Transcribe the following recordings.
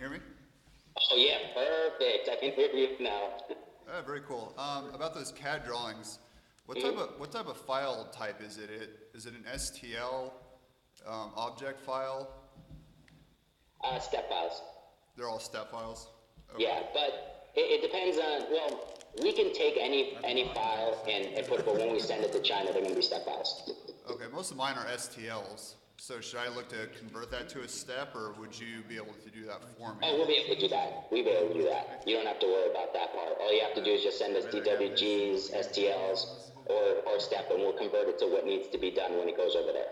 hear me? Oh yeah, perfect. I can hear you now. Very cool. About those CAD drawings, Mhm. what type of file type is it? Is it an STL object file? Step files. They're all step files. Okay. Yeah, but it depends on. Well, we can take any file and put it, but when we send it to China, they're going to be step files. Okay. Most of mine are STLs. So should I look to convert that to a step, or would you be able to do that for me? Oh, we'll be able to do that. We'll be able to do that. You don't have to worry about that part. All you have to do is just send us DWGs, STLs, or step, and we'll convert it to what needs to be done when it goes over there.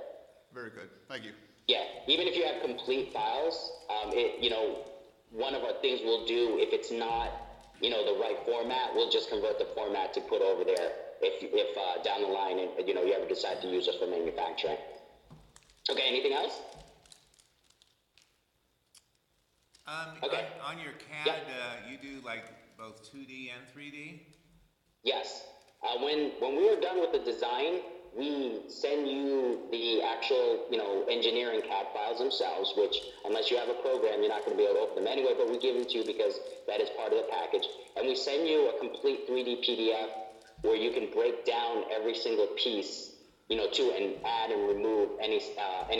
Very good. Thank you. Yeah, even if you have complete files, one of our things we'll do if it's not, the right format, we'll just convert the format to put over there. If down the line, and you ever decide to use us for manufacturing. Okay, anything else? Okay. On your CAD, Yep. you do like both 2D and 3D? Yes. When we are done with the design, we send you the actual, engineering CAD files themselves, which unless you have a program, you're not going to be able to open them anyway, but we give them to you because that is part of the package. And we send you a complete 3D PDF where you can break down every single piece, to and add and remove any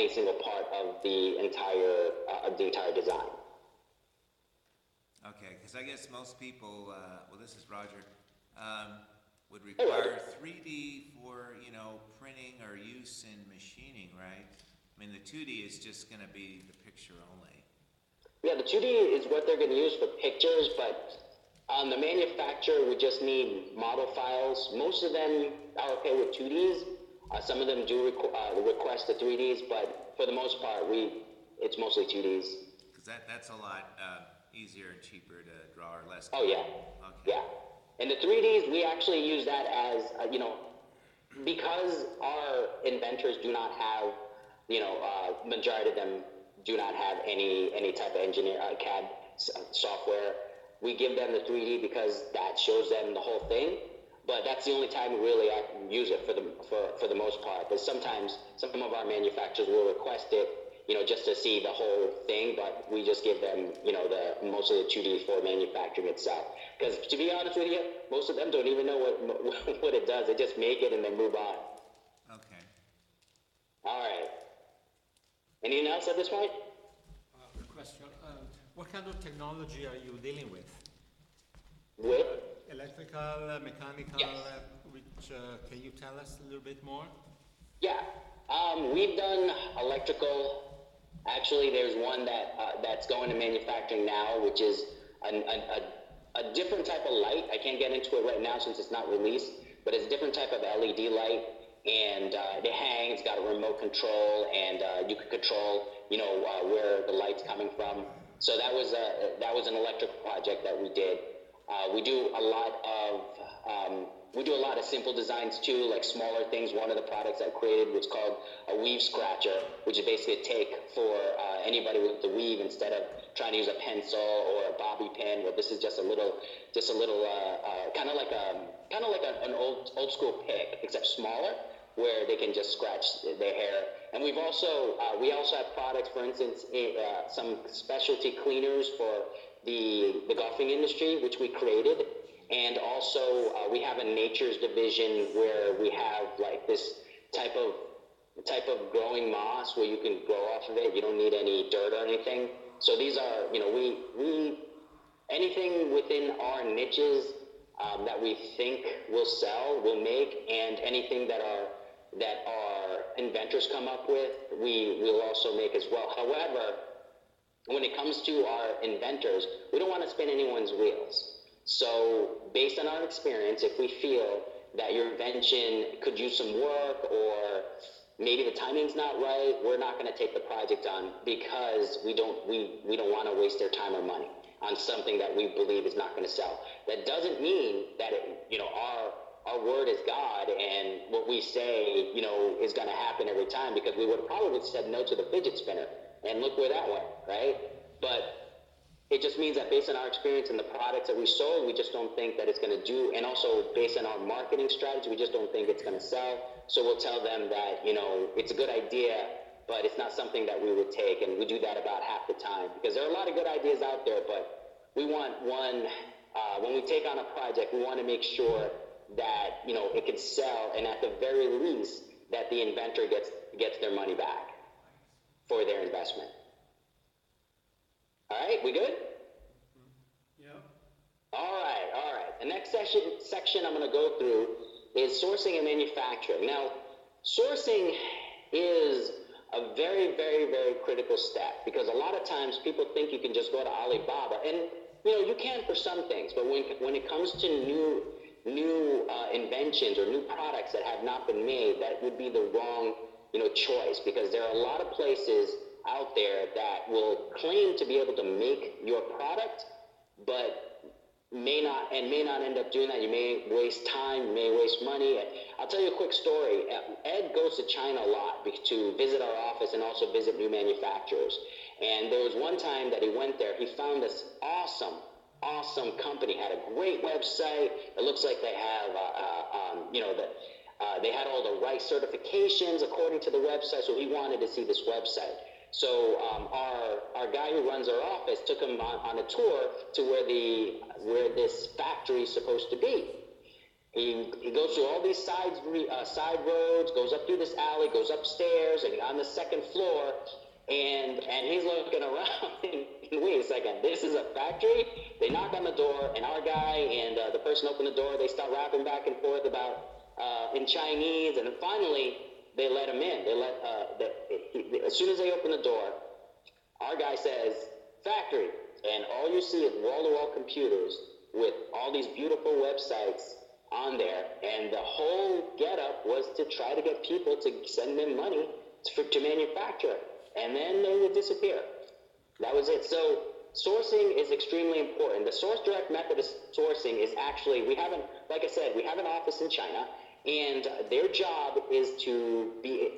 single part of the entire design. Okay, because I guess most people, well, this is Roger, would Hey, require Roger. 3D for, printing or use in machining, right? I mean, the 2D is just going to be the picture only. Yeah, the 2D is what they're going to use for pictures, but on the manufacturer, we just need model files. Most of them are okay with 2Ds. Some of them do request the 3Ds, but for the most part, it's mostly 2Ds. Because that's a lot easier and cheaper to draw or less. Oh, yeah. Okay. Yeah. And the 3Ds, we actually use that as, because our inventors do not have, majority of them do not have any type of CAD software. We give them the 3D because that shows them the whole thing. But that's the only time we really use it for the most part. Because sometimes some of our manufacturers will request it, just to see the whole thing. But we just give them, mostly the 2D for manufacturing itself. Because to be honest with you, most of them don't even know what it does. They just make it and then move on. Okay. All right. Anything else at this point? Quick question. What kind of technology are you dealing with? With? Electrical, mechanical, Yes. which can you tell us a little bit more? Yeah. We've done electrical. Actually, there's one that's going to manufacturing now, which is a different type of light. I can't get into it right now since it's not released, but it's a different type of LED light, and it hangs. It's got a remote control, and you can control, where the light's coming from. So that was an electrical project that we did. We do a lot of simple designs too, like smaller things. One of the products I created was called a weave scratcher, which is basically a take for anybody with the weave instead of trying to use a pencil or a bobby pin. Where this is just a little, kind of like an old school pick, except smaller, where they can just scratch their hair. And we also have products, for instance, some specialty cleaners for the golfing industry, which we created. And also, we have a nature's division where we have like this type of growing moss where you can grow off of it. You don't need any dirt or anything. So these are, we anything within our niches that we think will sell, we'll make, and anything that our inventors come up with, we will also make as well. However, when it comes to our inventors, we don't want to spin anyone's wheels. So based on our experience, if we feel that your invention could use some work or maybe the timing's not right, we're not going to take the project on because we don't want to waste their time or money on something that we believe is not going to sell. That doesn't mean that our word is God and what we say, is going to happen every time, because we would have probably said no to the fidget spinner. And look where that went, right? But it just means that based on our experience and the products that we sold, we just don't think that it's going to do, and also based on our marketing strategy, we just don't think it's going to sell. So we'll tell them that, it's a good idea but it's not something that we would take, and we do that about half the time, because there are a lot of good ideas out there, but we want one, when we take on a project, we want to make sure that, you know, it can sell, and at the very least, that the inventor gets their money back for their investment. All right, we good? Yeah. All right, all right. The next section I'm going to go through is sourcing and manufacturing. Now, sourcing is a very, very, very critical step, because a lot of times people think you can just go to Alibaba, and you know, you can for some things, but when it comes to new inventions or new products that have not been made, that would be the wrong, you know, choice, because there are a lot of places out there that will claim to be able to make your product, but may not end up doing that. You may waste time, you may waste money. I'll tell you a quick story. Ed goes to China a lot to visit our office and also visit new manufacturers. And there was one time that he went there, he found this awesome company, had a great website. It looks like they have, they had all the right certifications according to the website, so he wanted to see this website. So our guy who runs our office took him on a tour to where this factory is supposed to be. He goes through all these side roads, goes up through this alley, goes upstairs, and on the second floor, and he's looking around, and wait a second, this is a factory? They knock on the door, and our guy and the person opened the door, they start rapping back and forth in Chinese, and then finally, they let him in. As soon as they open the door, our guy says, factory, and all you see is wall-to-wall computers with all these beautiful websites on there, and the whole getup was to try to get people to send them money to manufacture, and then they would disappear. That was it. So sourcing is extremely important. The source direct method of sourcing is actually, like I said, we have an office in China, and their job is to be,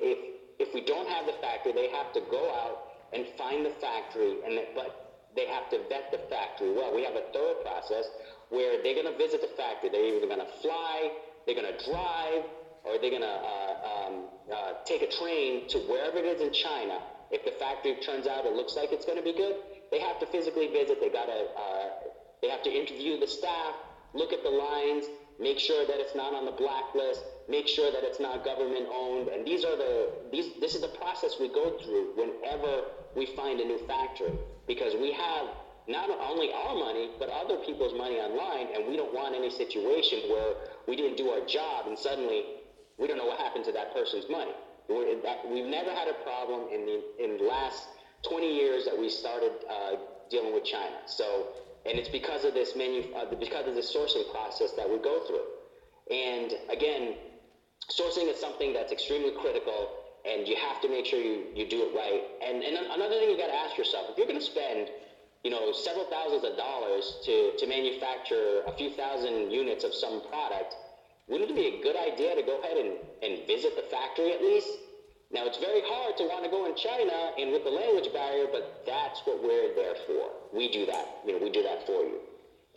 if we don't have the factory, they have to go out and find the factory, but they have to vet the factory. Well, we have a thorough process where they're going to visit the factory. They're either going to fly, they're going to drive, or they're going to take a train to wherever it is in China. If the factory turns out it looks like it's going to be good, they have to physically visit. They have to interview the staff, look at the lines, make sure that it's not on the blacklist, make sure that it's not government owned, and this is the process we go through whenever we find a new factory, because we have not only our money, but other people's money online, and we don't want any situation where we didn't do our job and suddenly we don't know what happened to that person's money. We've never had a problem in the last 20 years that we started dealing with China. So, and it's because of this sourcing process that we go through. And again, sourcing is something that's extremely critical, and you have to make sure you do it right. And another thing you got to ask yourself: if you're going to spend, several thousands of dollars to manufacture a few thousand units of some product, wouldn't it be a good idea to go ahead and visit the factory at least? Now, it's very hard to want to go in China and with the language barrier, but that's what we're there for. We do that. We do that for you.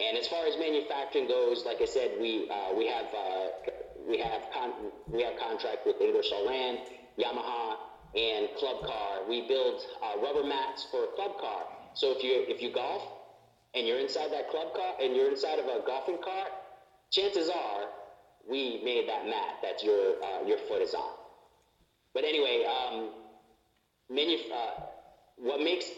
And as far as manufacturing goes, like I said, we have contract with English Land, Yamaha, and Club Car. We build rubber mats for Club Car. So if you golf and you're inside that club car and you're inside of a golfing cart, chances are we made that mat that your foot is on. But anyway, what makes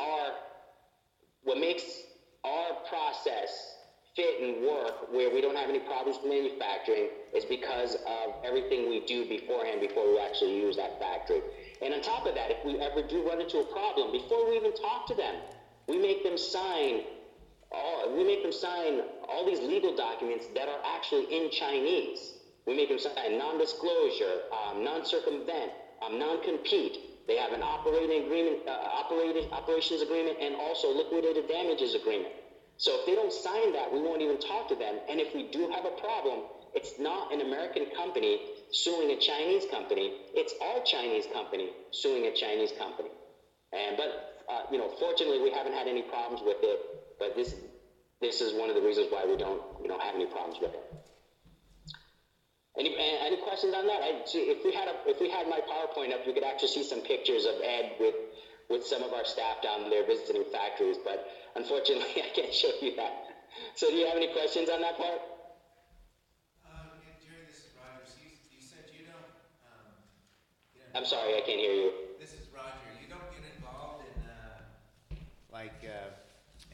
our process fit and work where we don't have any problems with manufacturing is because of everything we do beforehand before we actually use that factory. And on top of that, if we ever do run into a problem, before we even talk to them, we make them sign all these legal documents that are actually in Chinese. We make them sign non-disclosure, non-circumvent, non-compete. They have an operating agreement, operations agreement, and also liquidated damages agreement. So if they don't sign that, we won't even talk to them. And if we do have a problem, it's not an American company suing a Chinese company. It's our Chinese company suing a Chinese company. Fortunately, we haven't had any problems with it. But this is one of the reasons why we don't have any problems with it. Any questions on that? If we had my PowerPoint up, you could actually see some pictures of Ed with some of our staff down there visiting factories. But unfortunately, I can't show you that. So, do you have any questions on that part? Jerry, this is Roger. So you said you don't. I'm sorry, I can't hear you. This is Roger. You don't get involved in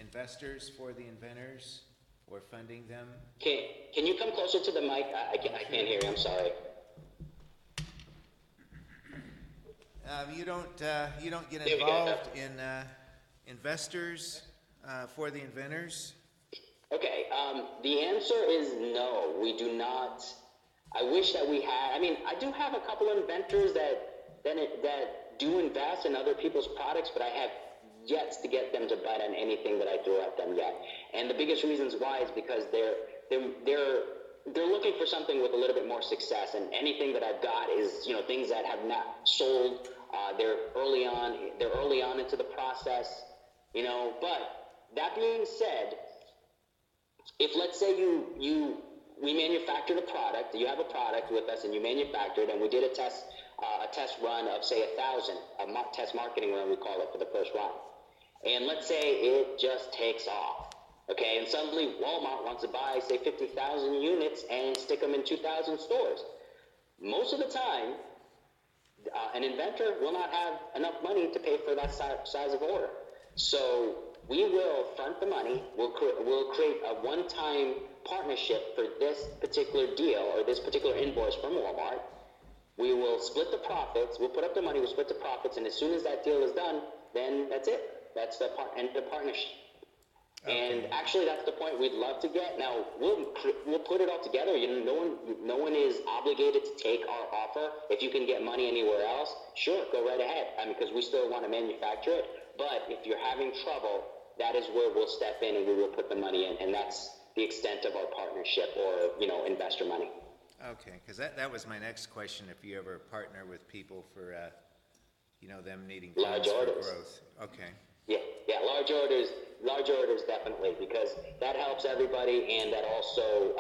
investors for the inventors or funding them. Can you come closer to the mic? I can't hear you. I'm sorry. You don't get There we go. involved in investors for the inventors. Okay, the answer is no, we do not. I wish that we had. I mean, I do have a couple of inventors that do invest in other people's products, but I have yet to get them to bite on anything that I throw at them yet. And the biggest reasons why is because they're looking for something with a little bit more success, and anything that I've got is, you know, things that have not sold. They're early on into the process, you know. But that being said, if let's say we manufactured a product, you have a product with us and you manufactured, and we did a test run of say 1,000, test marketing run we call it for the first run, and let's say it just takes off, okay, and suddenly Walmart wants to buy say 50,000 units and stick them in 2,000 stores. Most of the time, an inventor will not have enough money to pay for that size of order. So we will front the money. We'll create a one-time partnership for this particular deal or this particular invoice from Walmart. We will split the profits. We'll put up the money. We'll split the profits, and as soon as that deal is done, then that's it. That's the end of the partnership. Okay. And actually, that's the point we'd love to get. Now, we'll put it all together. You know, no one is obligated to take our offer. If you can get money anywhere else, sure, go right ahead. I mean, because we still want to manufacture it. But if you're having trouble, that is where we'll step in and we will put the money in, and that's the extent of our partnership or, you know, investor money. Okay, because that was my next question. If you ever partner with people for, you know, them needing large funds orders. for growth. Okay. Yeah, large orders definitely, because that helps everybody, and that also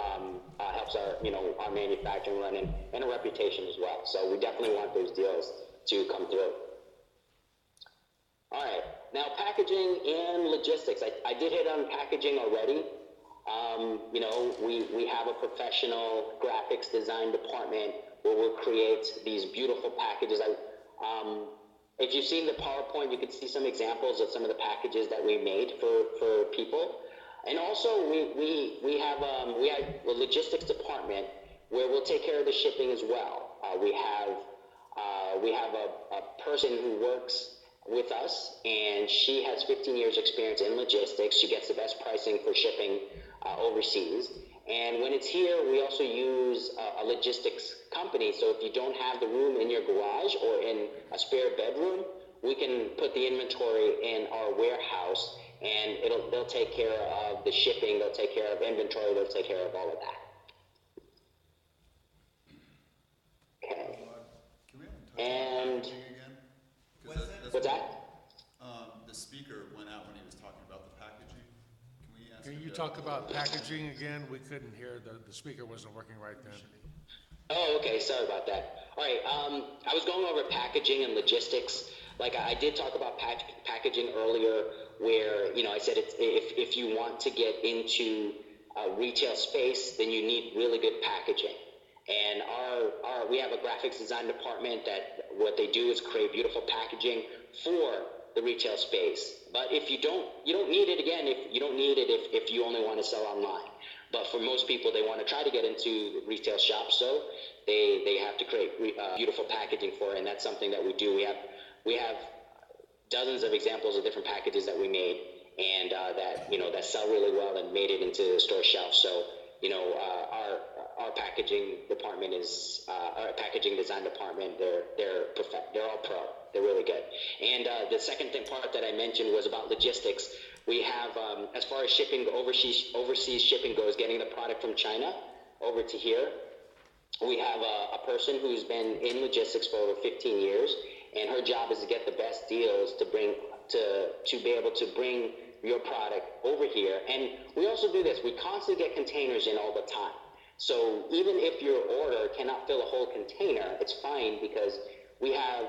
helps our manufacturing run and a reputation as well. So we definitely want those deals to come through. All right, now packaging and logistics. I did hit on packaging already. You know, we have a professional graphics design department where we'll create these beautiful packages. If you've seen the PowerPoint, you can see some examples of some of the packages that we made for people. And also, we have a logistics department where we'll take care of the shipping as well. We have a person who works with us, and she has 15 years experience in logistics. She gets the best pricing for shipping overseas. And when it's here, we also use a logistics company. So if you don't have the room in your garage or in a spare bedroom, we can put the inventory in our warehouse, and they'll take care of the shipping, they'll take care of inventory, they'll take care of all of that. Okay. Can we have him touch And on packaging again? 'Cause what's that? The speaker went out when he was talking about the packaging. Can we ask Can him you to- talk about packaging again? We couldn't hear, the speaker wasn't working right then. Oh, okay. Sorry about that. All right. I was going over packaging and logistics. Like I did talk about packaging earlier, where, you know, I said if you want to get into a retail space, then you need really good packaging. And we have a graphics design department that what they do is create beautiful packaging for the retail space. But if you don't need it, again, if you don't need it if you only want to sell online. But for most people, they want to try to get into retail shops, so they have to create beautiful packaging for it, and that's something that we do. We have dozens of examples of different packages that we made, and that sell really well and made it into the store shelf. So, you know, our packaging department is our packaging design department. They're all pro. They're really good. And the second part that I mentioned was about logistics. We have, as far as shipping, overseas shipping goes, getting the product from China over to here. We have a person who's been in logistics for over 15 years, and her job is to get the best deals to be able to bring your product over here. And we also do this. We constantly get containers in all the time. So even if your order cannot fill a whole container, it's fine because we have,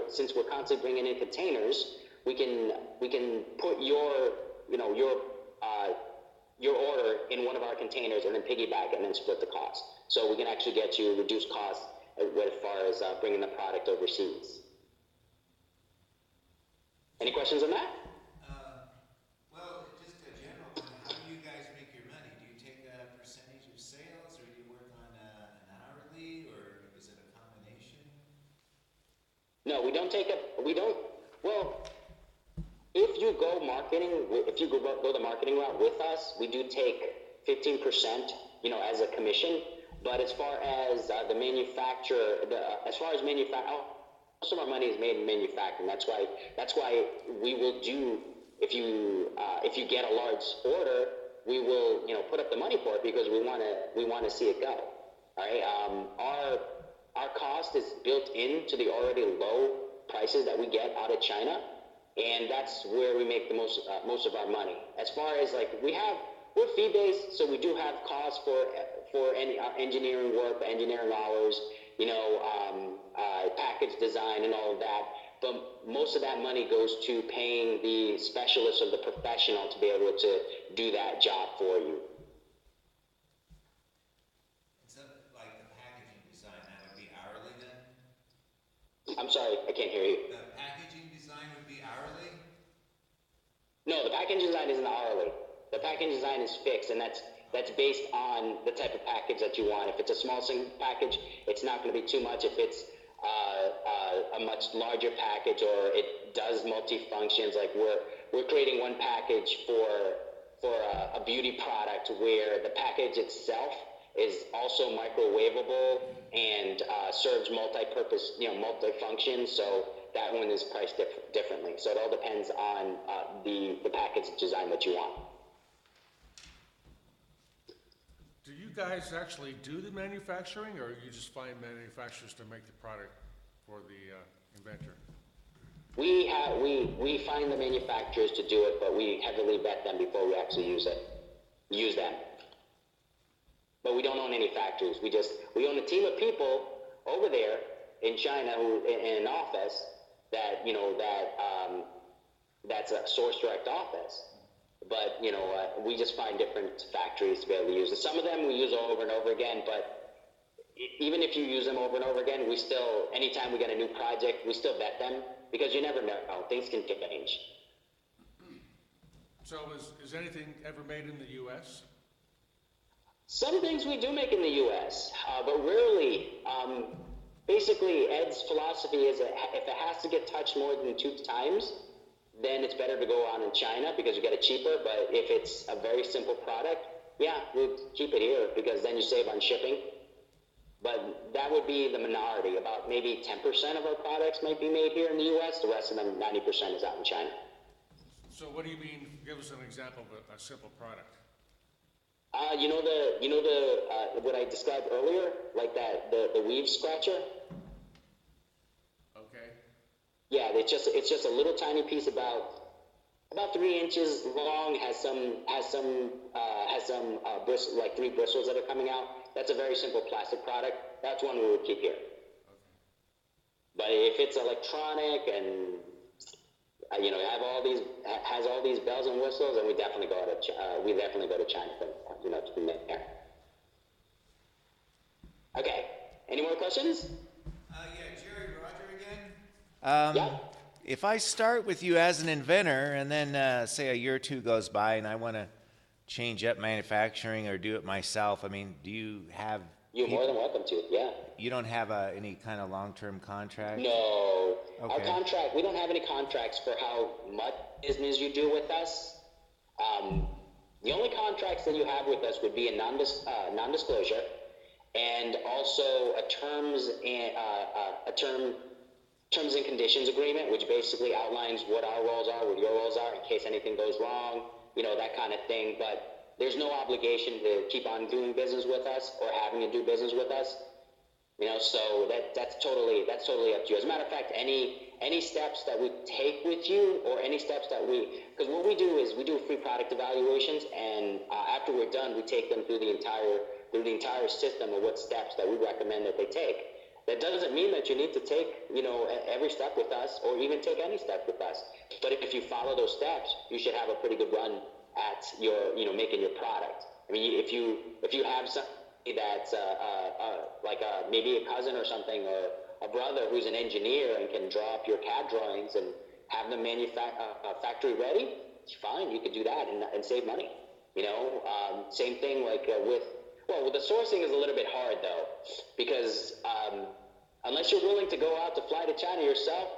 since we're constantly bringing in containers, we can put your order in one of our containers and then piggyback and then split the cost. So we can actually get you reduced costs as far as bringing the product overseas. Any questions on that? Well, just a general one, how do you guys make your money? Do you take a percentage of sales, or do you work on an hourly, or is it a combination? No, we don't well, if you go the marketing route with us, we do take 15%, as a commission. But as far as the manufacturer, most of our money is made in manufacturing. That's why we will do, if you get a large order, we will, put up the money for it because we want to see it go. All right. Our cost is built into the already low prices that we get out of China, and that's where we make the most of our money. As far as we're fee based, so we do have costs for any engineering work, engineering hours, package design and all of that. But most of that money goes to paying the specialist or the professional to be able to do that job for you. So, like the packaging design, that would be hourly then? I'm sorry, I can't hear you. The packaging design would be hourly? No, the packaging design isn't hourly. The packaging design is fixed, and that's based on the type of package that you want. If it's a small single package, it's not going to be too much. If it's a much larger package or it does multi-functions, like we're creating one package for a beauty product where the package itself is also microwavable and serves multi-purpose, multi-function. So that one is priced differently. So it all depends on the package design that you want. Do you guys actually do the manufacturing, or you just find manufacturers to make the product for the inventor? We find the manufacturers to do it, but we heavily vet them before we actually use them. But we don't own any factories. We own a team of people over there in China in an office that that's a source direct office. But we just find different factories to be able to use it. Some of them we use over and over again, but even if you use them over and over again, we still, anytime we get a new project, we still vet them because you never know, things can change. So is anything ever made in the U.S.? Some things we do make in the U.S., but rarely. Basically, Ed's philosophy is that if it has to get touched more than 2 times, then it's better to go on in China because you get it cheaper. But if it's a very simple product, yeah, we'll keep it here because then you save on shipping. But that would be the minority. About maybe 10% of our products might be made here in the U.S. The rest of them, 90% is out in China. So what do you mean? Give us an example of a simple product. What I described earlier, like the weave scratcher. Okay. Yeah, it's just a little tiny piece about 3 inches long. Has some bristles, like 3 bristles that are coming out. That's a very simple plastic product. That's one we would keep here. Okay. But if it's electronic and has all these bells and whistles, then we definitely go to China for to be made there. Okay. Any more questions? Yeah, Jerry, Roger again. Yeah. If I start with you as an inventor and then say a year or 2 goes by and I want to change up manufacturing or do it myself, I mean, do you have... You're more than welcome to, yeah. You don't have any kind of long-term contract? No. Okay. We don't have any contracts for how much business you do with us. The only contracts that you have with us would be a non-disclosure and also a terms and conditions agreement, which basically outlines what our roles are, what your roles are, in case anything goes wrong, that kind of thing. But there's no obligation to keep on doing business with us or having to do business with us. So that's totally up to you. As a matter of fact, any steps that we take with you, or any steps that because what we do is we do free product evaluations, and after we're done, we take them through the entire through the entire system of what steps that we recommend that they take. That doesn't mean that you need to take, every step with us or even take any step with us. But if you follow those steps, you should have a pretty good run at your, making your product. I mean, if you have somebody that's maybe a cousin or something, or a brother who's an engineer and can draw up your CAD drawings and have them factory ready, it's fine. You could do that and save money. Same thing with the sourcing is a little bit hard though, because unless you're willing to go out to fly to China yourself,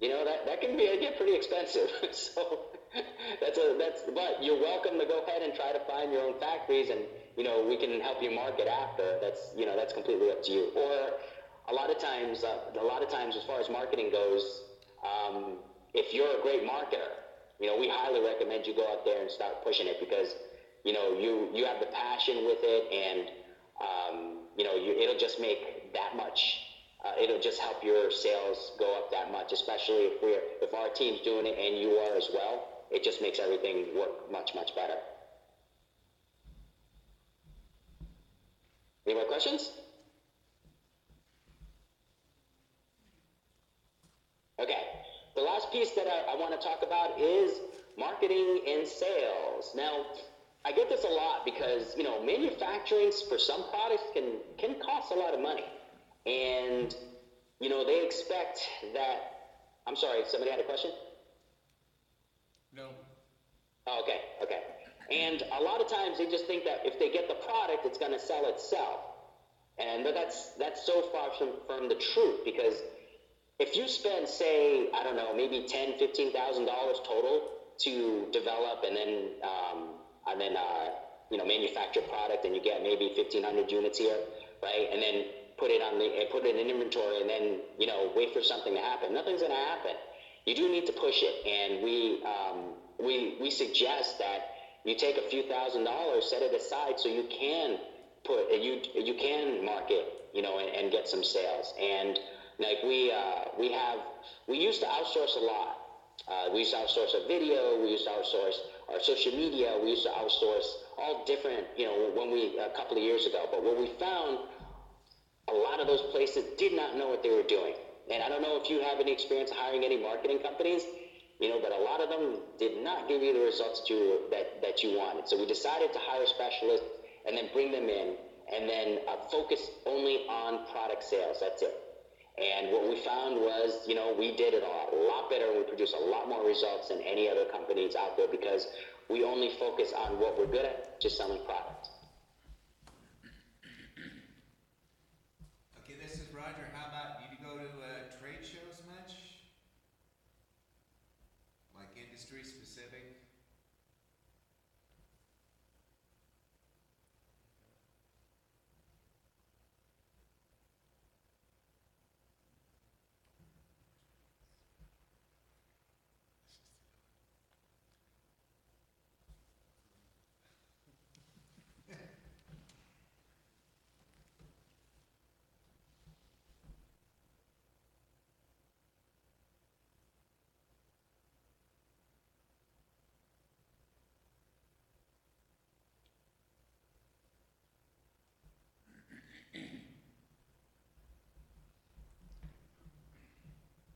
that can get pretty expensive. So but you're welcome to go ahead and try to find your own factories, and we can help you market after. That's completely up to you. Or a lot of times as far as marketing goes, if you're a great marketer, we highly recommend you go out there and start pushing it, because you have the passion with it, and it'll just make that much. It'll just help your sales go up that much, especially if our team's doing it and you are as well. It just makes everything work much, much better. Any more questions? Okay. The last piece that I want to talk about is marketing and sales. Now, I get this a lot because, manufacturing for some products can cost a lot of money. And, they expect that. I'm sorry, somebody had a question? No. Oh, okay. And a lot of times they just think that if they get the product, it's going to sell itself. But that's so far from the truth, because if you spend, say, I don't know, maybe $10,000, $15,000 total to develop and then manufacture product, and you get maybe 1,500 units here, right? And then put it in inventory, and then wait for something to happen. Nothing's going to happen. You do need to push it, and we suggest that you take a few $1,000s, set it aside so you can you can market, and get some sales. And like we used to outsource a lot. We used to outsource our video. We used to outsource our social media. We used to outsource all different, a couple of years ago. But what we found, a lot of those places did not know what they were doing. And I don't know if you have any experience hiring any marketing companies, but a lot of them did not give you the results that you wanted. So we decided to hire specialists and then bring them in, and then focus only on product sales. That's it. And what we found was, we did it a lot better. We produced a lot more results than any other companies out there, because we only focus on what we're good at, just selling product. Okay, this is Roger. How about, do you go to trade shows much? Like industry specific?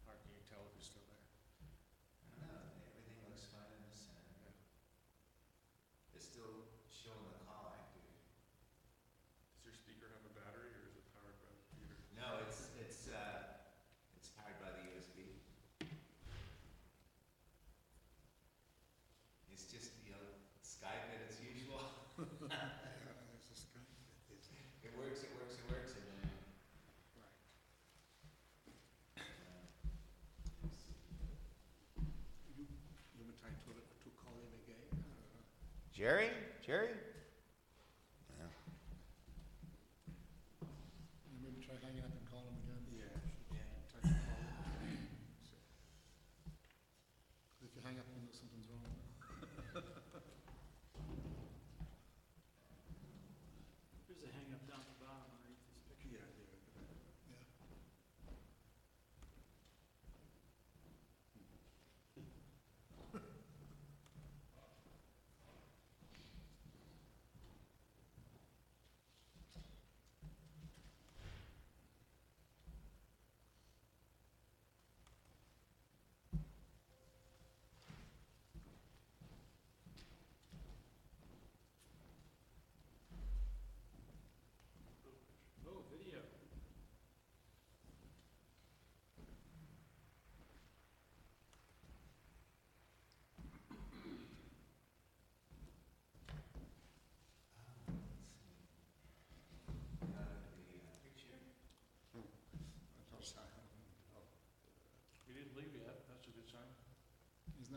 How can you tell if he's still there? I don't know. Everything looks fine in the center. It's still showing the call active. Does your speaker have a battery, or is it powered by the computer? No, it's powered by the USB. It's just, Skype it as usual. It works, and then. You were trying to call him again? Jerry? You maybe try hanging up and call him again? Yeah. Try to call him. If you hang up, you know something's wrong. There's a hang up down the bottom underneath this picture. Yeah.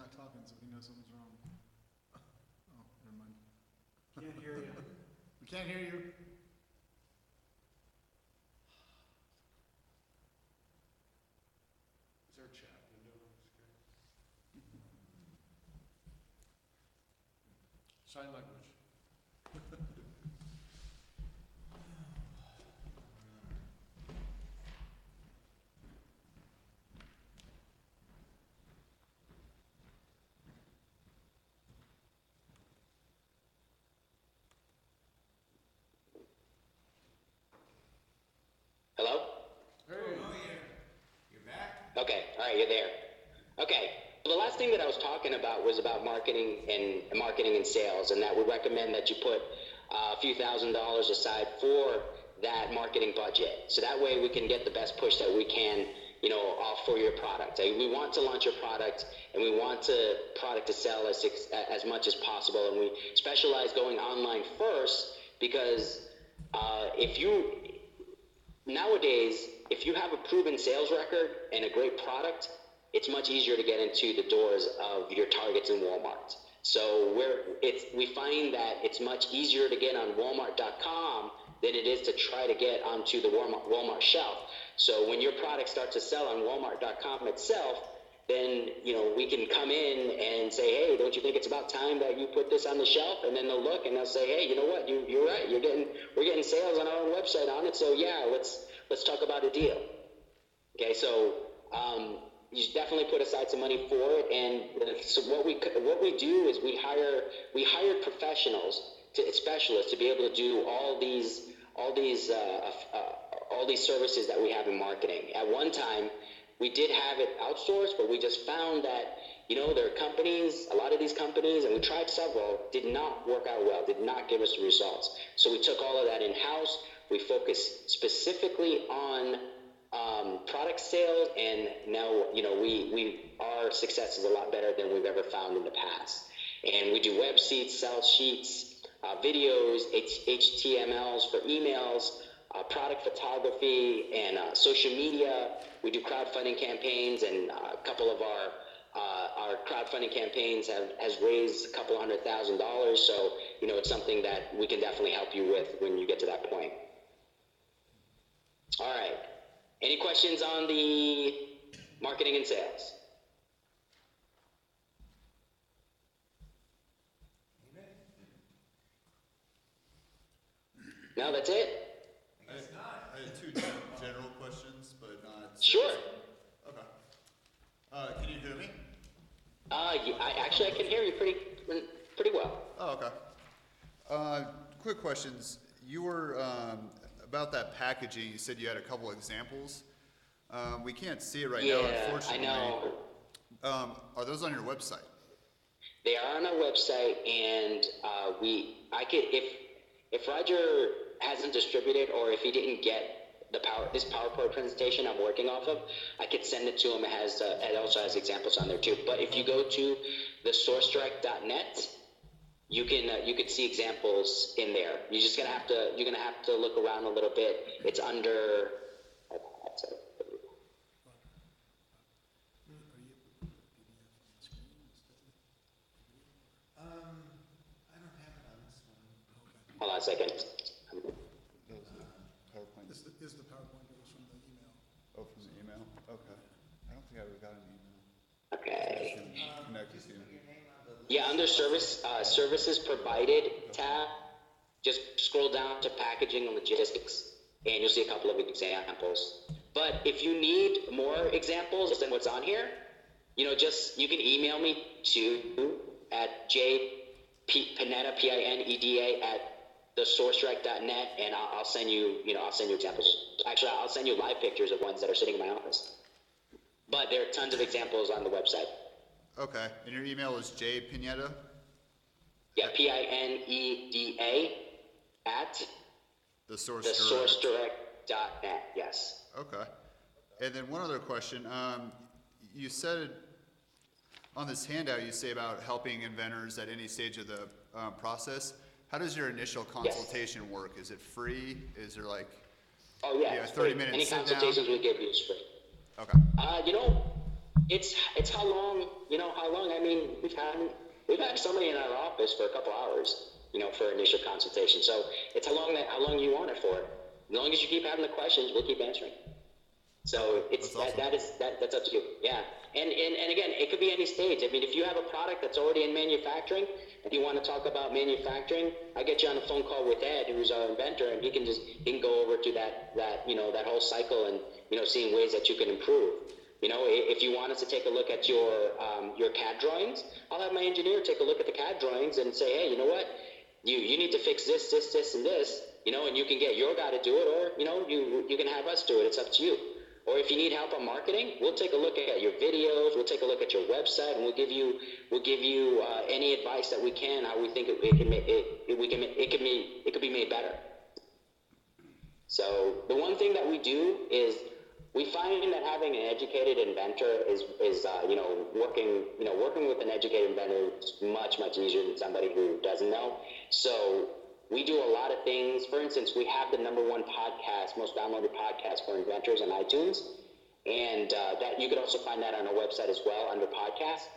not talking, so he knows something's wrong. Oh, never mind. Can't hear you. We can't hear you. Is there a chat window on this guy? Sign language. Hello? Hey, Oh, you're back? Okay, all right, you're there. Okay, the last thing that I was talking about was about marketing and sales, and that we recommend that you put a few $1,000s aside for that marketing budget. So that way we can get the best push that we can, off for your product. We want to launch your product, and we want the product to sell as much as possible, and we specialize going online first because nowadays, if you have a proven sales record and a great product, it's much easier to get into the doors of your Targets in Walmart. So we find that it's much easier to get on Walmart.com than it is to try to get onto the Walmart shelf. So when your product starts to sell on Walmart.com itself, then we can come in and say, hey, don't you think it's about time that you put this on the shelf? And then they'll look and they'll say, hey, you know what? You're right. We're getting sales on our own website on it. So yeah, let's talk about a deal. Okay, so you should definitely put aside some money for it. And so what we do is we hire professionals, specialists to be able to do all these services that we have in marketing. At one time, we did have it outsourced, but we just found that, there are companies, a lot of these companies, and we tried several, did not work out well, did not give us the results. So we took all of that in-house. We focused specifically on product sales, and now, our success is a lot better than we've ever found in the past. And we do web sheets, sales sheets, videos, HTMLs for emails, product photography, and social media. We do crowdfunding campaigns, and a couple of our crowdfunding campaigns has raised a couple $100,000. So it's something that we can definitely help you with when you get to that point. All right. Any questions on the marketing and sales? No, that's it? I had two general questions, but not. Sure. Okay. Can you hear me? I can hear you pretty well. Oh, okay. Quick questions. You were, about that packaging, you said you had a couple examples. We can't see it right now, unfortunately. I know. Are those on your website? They are on our website, and if Roger hasn't distributed, or if he didn't get this PowerPoint presentation I'm working off of, I could send it to him. It also has examples on there too. But if you go to thesourcedirect.net, you can see examples in there. You're gonna have to look around a little bit. It's under. I don't have it on this one. Hold on a second. PowerPoint. Is the PowerPoint that was from the email? Oh, from the email? Okay. I don't think I ever got an email. Okay. Connect with you. Yeah, under services provided tab, just scroll down to packaging and logistics, and you'll see a couple of examples. But if you need more examples than what's on here, you can email me at jpineda, Pineda, at thesourcedirect.net, and I'll send you examples. Actually, I'll send you live pictures of ones that are sitting in my office. But there are tons of examples on the website. Okay. And your email is jpineda? Yeah, Pineda at thesourcedirect.net. Yes. Okay. And then one other question. You said on this handout, you say about helping inventors at any stage of the process. How does your initial consultation work? Is it free? Is there like Oh yeah, it's 30 free. minutes Any sit down? consultations we give you is free. Okay. It's how long, I mean, we've had somebody in our office for a couple hours, for initial consultation. So it's how long you want it for. As long as you keep having the questions, we'll keep answering. So it's That's awesome. that's up to you. Yeah. And again, it could be any stage. I mean, if you have a product that's already in manufacturing and you want to talk about manufacturing, I get you on a phone call with Ed, who's our inventor, and he can go over to that whole cycle and, seeing ways that you can improve. If you want us to take a look at your CAD drawings, I'll have my engineer take a look at the CAD drawings and say, hey, you know what? You need to fix this, and this, and you can get your guy to do it, or, you can have us do it. It's up to you. Or if you need help on marketing, we'll take a look at your videos, we'll take a look at your website, and we'll give you any advice that we can, how we think it could be made better. So the one thing that we do is we find that having an educated inventor is working with an educated inventor is much easier than somebody who doesn't know. So we do a lot of things. For instance, we have the #1 podcast, most downloaded podcast for inventors on iTunes, and that you could also find that on our website as well under podcasts.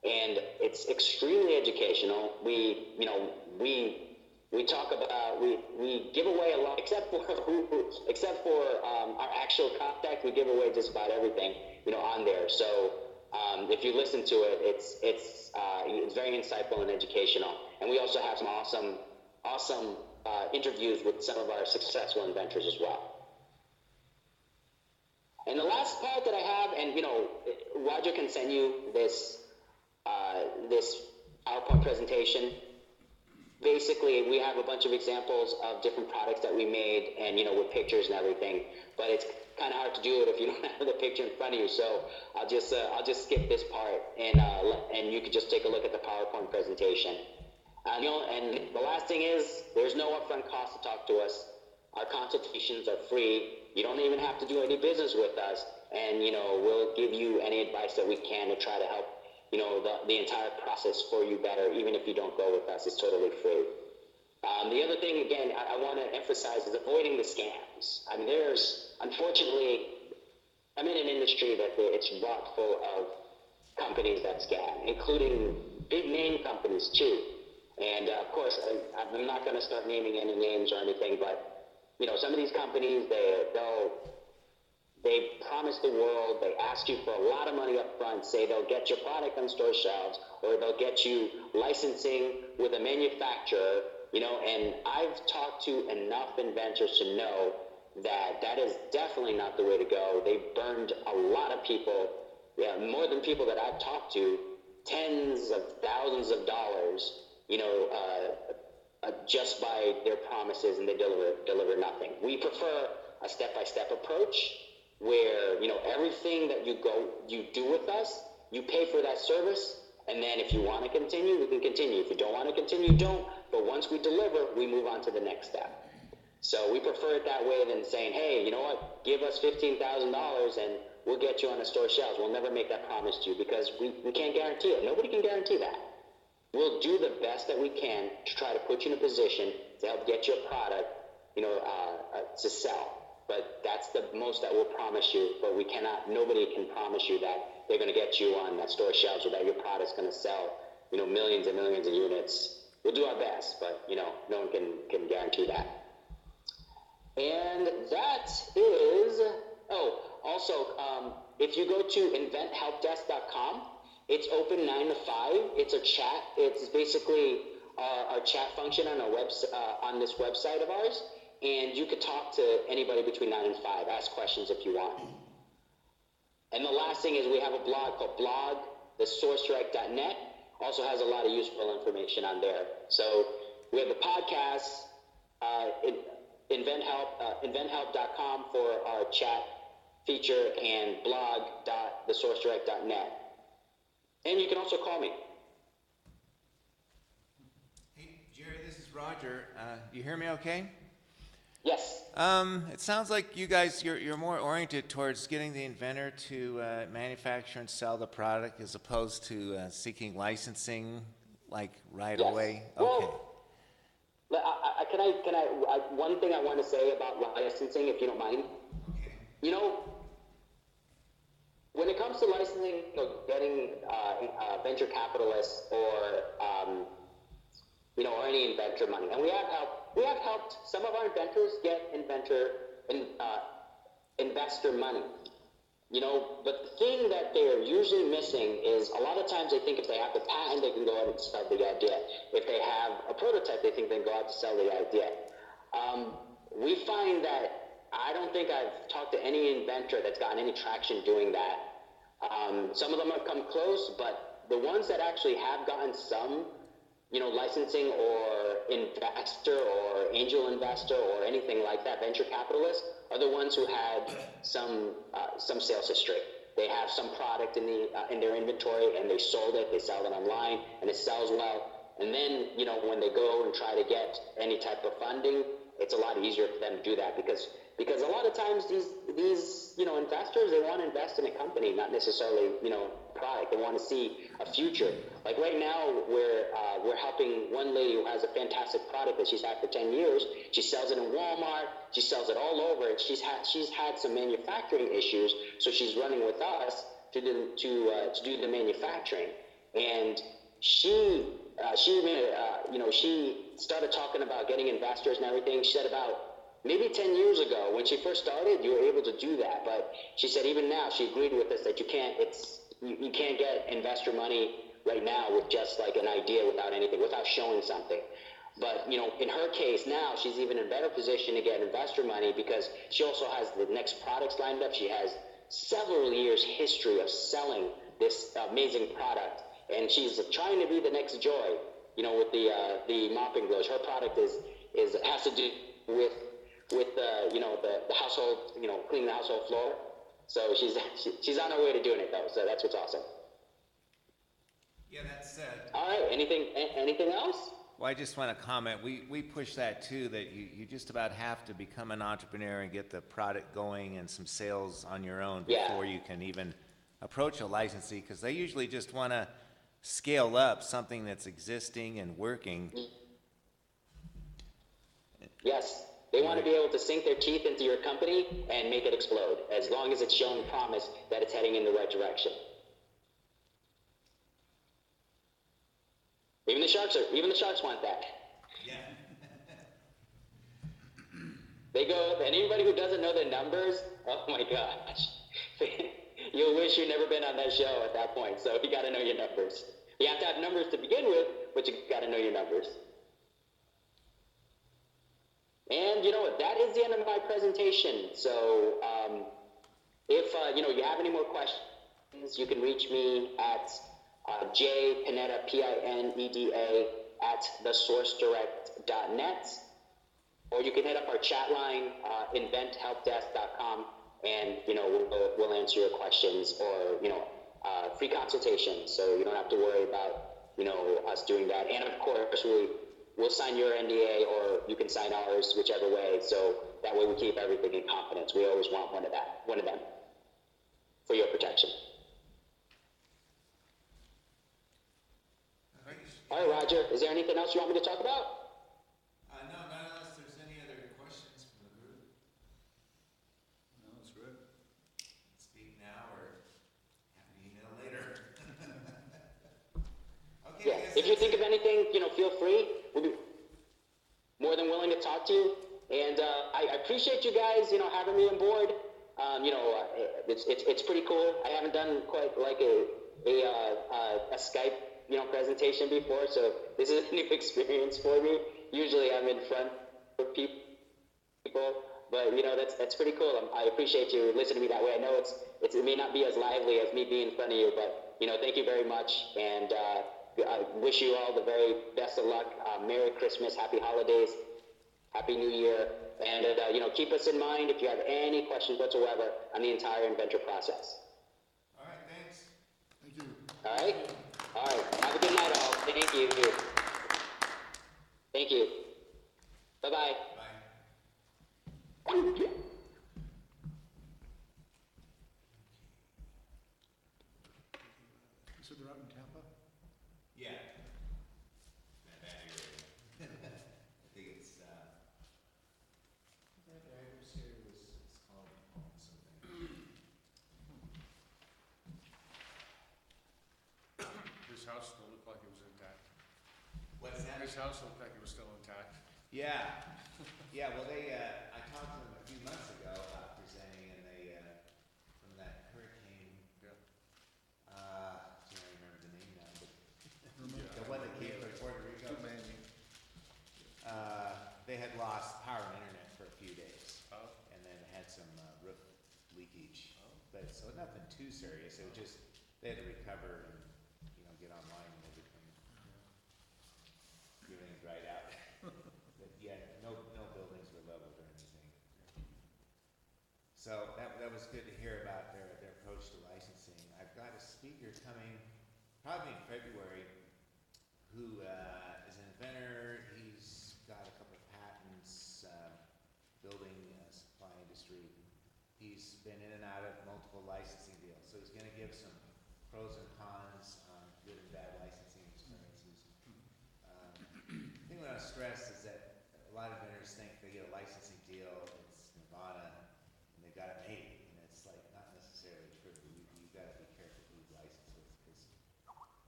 And it's extremely educational. We talk about we give away a lot, except for our actual contact. We give away just about everything on there. So if you listen to it, it's very insightful and educational. And we also have some awesome interviews with some of our successful inventors as well. And the last part that I have, and Roger can send you this PowerPoint presentation. Basically, we have a bunch of examples of different products that we made, and with pictures and everything. But it's kind of hard to do it if you don't have the picture in front of you. So I'll just skip this part, and you could just take a look at the PowerPoint presentation. And the last thing is, there's no upfront cost to talk to us. Our consultations are free. You don't even have to do any business with us, and we'll give you any advice that we can to try to help the entire process for you better. Even if you don't go with us, it's totally free. The other thing, again, I want to emphasize is avoiding the scams. I mean, unfortunately, I'm in an industry that it's wrought full of companies that scam, including big name companies too. And of course, I'm not going to start naming any names or anything, but some of these companies, they promise the world, they ask you for a lot of money up front, say they'll get your product on store shelves, or they'll get you licensing with a manufacturer, and I've talked to enough inventors to know that is definitely not the way to go. They've burned a lot of people, more than people that I've talked to, tens of thousands of dollars, just by their promises, and they deliver nothing. We prefer a step-by-step approach where, everything that you do with us, you pay for that service, and then if you want to continue, we can continue. If you don't want to continue, don't. But once we deliver, we move on to the next step. So we prefer it that way than saying, hey, you know what, give us $15,000 and we'll get you on the store shelves. We'll never make that promise to you because we can't guarantee it. Nobody can guarantee that. We'll do the best that we can to try to put you in a position to help get your product, to sell. But that's the most that we'll promise you. But nobody can promise you that they're going to get you on that store shelves or that your product's going to sell, millions and millions of units. We'll do our best, but, no one can guarantee that. And that is, also, if you go to inventhelpdesk.com, it's open 9 to 5. It's a chat. It's basically our chat function on on this website of ours, and you could talk to anybody between 9 and 5. Ask questions if you want. And the last thing is we have a blog called blog.thesourcedirect.net. Also has a lot of useful information on there. So we have the podcast, inventhelp.com for our chat feature, and blog.thesourcedirect.net. And you can also call me. Hey, Jerry, this is Roger. You hear me okay? Yes. It sounds like you guys, you're more oriented towards getting the inventor to manufacture and sell the product as opposed to seeking licensing, like right Yes. away. Well, Okay. one thing I want to say about licensing, if you don't mind. Okay. when it comes to licensing, getting venture capitalists or or any inventor money, and we have helped some of our inventors get investor money. But the thing that they're usually missing is a lot of times they think if they have the patent, they can go out and sell the idea. If they have a prototype, they think they can go out to sell the idea. We find that I don't think I've talked to any inventor that's gotten any traction doing that. Some of them have come close, but the ones that actually have gotten some, licensing or investor or angel investor or anything like that, venture capitalist, are the ones who had some sales history. They have some product in their inventory and they sold it, they sell it online, and it sells well. And then, when they go and try to get any type of funding, it's a lot easier for them to do that because a lot of times these investors, they want to invest in a company, not necessarily product. They want to see a future. Like right now, we're helping one lady who has a fantastic product that she's had for 10 years. She sells it in Walmart. She sells it all over, and she's had some manufacturing issues, so she's running with us to do the manufacturing. And she started talking about getting investors and everything. She said about maybe 10 years ago, when she first started, you were able to do that. But she said even now, she agreed with us that you can't get investor money right now with just like an idea without anything, without showing something. But, in her case now, she's even in a better position to get investor money because she also has the next products lined up. She has several years history of selling this amazing product. And she's trying to be the next Joy, with the mopping gloves. Her product has to do with the household, cleaning the household floor. So she's on her way to doing it though. So that's what's awesome. Yeah, that's said. All right. Anything else? Well, I just want to comment, we push that too, that you just about have to become an entrepreneur and get the product going and some sales on your own before you can even approach a licensee, because they usually just want to scale up something that's existing and working. Yes. They want to be able to sink their teeth into your company and make it explode, as long as it's showing promise that it's heading in the right direction. Even the sharks want that. Yeah. They go, and anybody who doesn't know the numbers, oh my gosh. You'll wish you'd never been on that show at that point. So you got to know your numbers. You have to have numbers to begin with, but you got to know your numbers. And you know what? That is the end of my presentation. So if you have any more questions, you can reach me at jpineda, Pineda, at thesourcedirect.net, or you can hit up our chat line, inventhelpdesk.com, and we'll answer your questions, or free consultation. So you don't have to worry about us doing that. And of course, we'll sign your NDA, or you can sign ours, whichever way. So that way we keep everything in confidence. We always want one of them for your protection. All right, Roger, is there anything else you want me to talk about? No, not unless there's any other questions from the group. No, that's good. Speak now or have an email later. Okay. Yeah, if you think of anything, feel free. We'll be more than willing to talk to you. And I appreciate you guys, having me on board. It's pretty cool. I haven't done quite like a Skype, presentation before, so this is a new experience for me. Usually I'm in front of people, but that's pretty cool. I appreciate you listening to me that way. I know it may not be as lively as me being in front of you, but thank you very much, and I wish you all the very best of luck. Merry Christmas, Happy Holidays, Happy New Year, and keep us in mind if you have any questions whatsoever on the entire Inventor process. All right, thanks. Thank you. All right? All right. Have a good night, all. Thank you. Thank you. Bye-bye. Bye. You said they're out in Tampa? Yeah. That area. I think it's, that address here was, it's called something. What's that? His house looked like it was still intact. Yeah, yeah, well, I talked to them a few months ago about presenting, and they, from that hurricane, Yeah. can't remember the name now, but the one that came from Puerto Rico. They had lost power and internet for a few days, Oh. and then had some roof leakage. But, so nothing too serious, it was just, they had to recover and, get online and everything. Everything dried out. But yeah, no buildings were leveled or anything. So that was good to hear about their approach to licensing. I've got a speaker coming, probably in February, who is an inventor. He's got a couple of patents, building supply industry. He's been in and out of multiple licensing deals, so he's going to give some pros and cons on good and bad licensing experiences. The thing I want to stress is that a lot of vendors think they get a licensing deal, it's Nirvana, and they got it made, and it's like not necessarily true. You got to be careful who you license with, because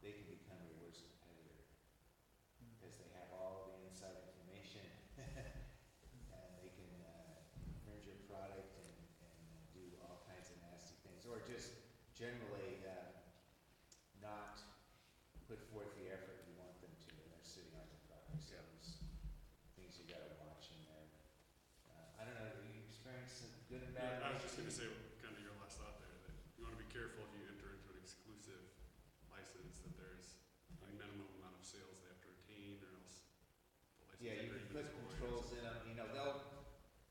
they can become your worst competitor, because they have all the inside information, and they can infringe your product and do all kinds of nasty things, or just generally not put forth the effort you want them to, and they're sitting on your product. So Yeah. there's things you gotta watch in there. I don't know, have you experienced some good and bad? I was just gonna say, kind of your last thought there, that you wanna be careful if you enter into an exclusive license, that there's a minimum amount of sales they have to retain, or else the license Yeah, you can agreement put is void. controls in them,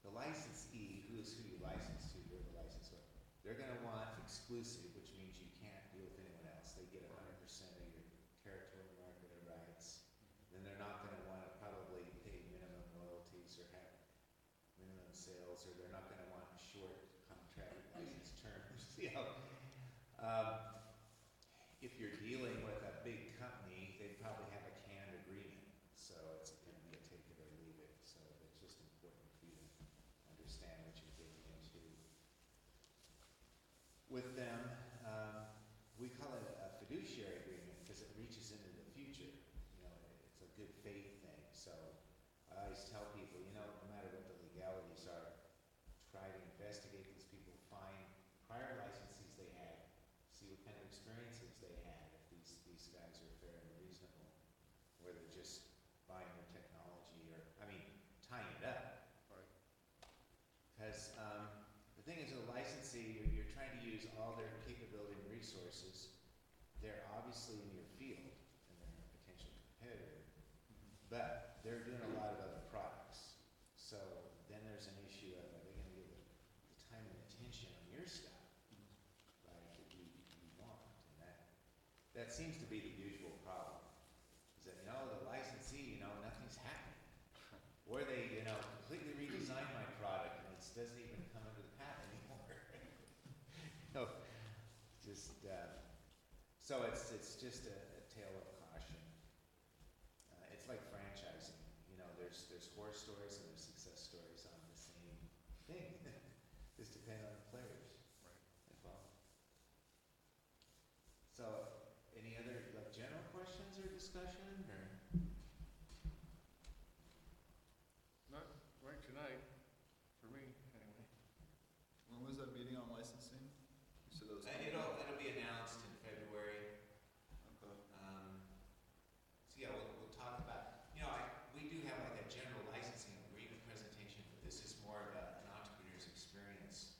the licensee, who you license to, you're the licensor, they're gonna want exclusive, which means you can't deal with anyone else. They get 100% of your territory market rights. Then they're not gonna wanna probably pay minimum royalties or have minimum sales, or they're not gonna want short contract license terms, If you're dealing with a big company, they probably have a canned agreement, so it's gonna be a take it or leave it. So it's just important for you to understand what you're getting into. With them, we call it a fiduciary agreement because it reaches into the future. It's a good faith thing. So I always tell people, no matter what the legalities are, try to investigate these people, find prior licenses they had, see what kind of experiences they had, if these guys are fair and reasonable, or they're just buying their technology, or, tying it up. Right. Because the thing is, with a licensee, you're trying to use all their capability and resources. They're obviously in your field, and they're a potential competitor, but they're doing a lot of other products. So then there's an issue of, are they going to give the time and attention on your stuff, right, that you want? And that seems to be the usual problem, is that, the licensee, nothing's happening. Or they, completely redesign my product and it doesn't even come under the patent anymore. So it's just a tale of caution. It's like franchising. There's horror stories and there's success stories on the same thing. Just depend on the players. Right. As well. So, any other general questions or discussion, or? Not right tonight, for me, anyway. When was that meeting on licensing? You said that was. It'll be announced in February. Okay. So yeah, we'll talk about, we do have like a general licensing agreement presentation, but this is more of an entrepreneur's experience,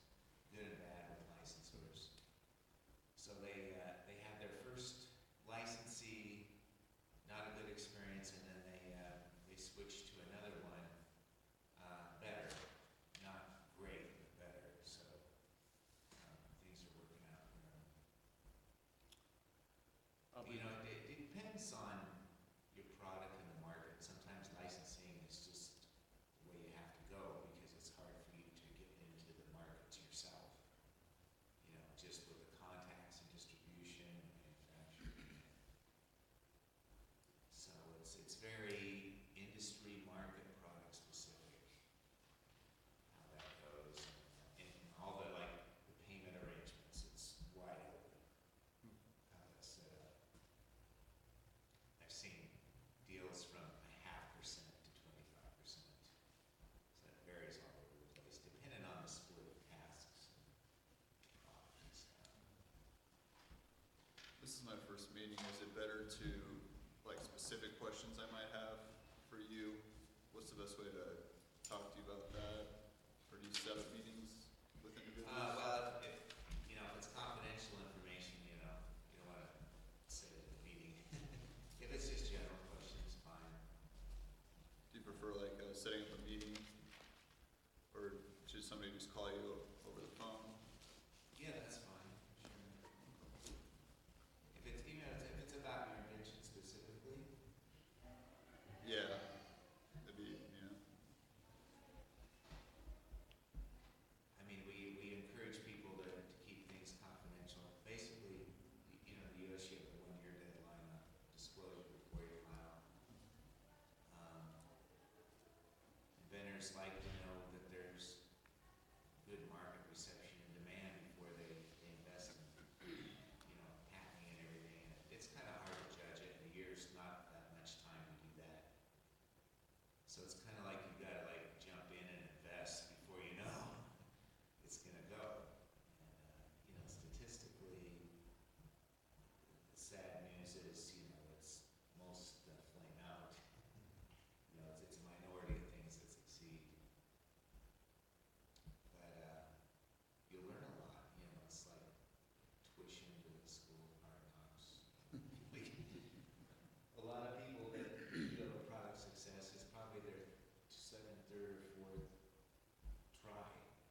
good and bad with licensors. So they had their first licensee, not a good experience, and then they switched to another one, better, not great, but better. So things are working out. meeting, is it better to, like, specific questions I might have for you? What's the best way to talk to you about that? Or do you set up meetings with individuals? Well, if, you know, if it's confidential information, you know, you don't wanna say it at the meeting. If it's just general questions, fine. Do you prefer like setting up a meeting? Or should somebody just call you over the phone? Yeah, that's fine, sure. If it's, you know, if it's about your invention specifically, Yeah, it'd be, you know, I mean, we encourage people to keep things confidential. Basically, you know, the US, you have a 1-year deadline on disclosure before you file. Inventors like to know that there's good market reception and demand before they invest in, you know, patenting and everything. And it's kind of hard to judge it. A year's not that much time to do that. So it's kind of like you gotta like jump in and invest before you know it's gonna go. And, you know, statistically, the sad news is, you know, it's most flame out. You know, it's a minority of things that succeed. But you'll learn a lot. You know, it's like tuition to the school of hard knocks. A lot of people that you know product success is probably their second, third, or fourth try.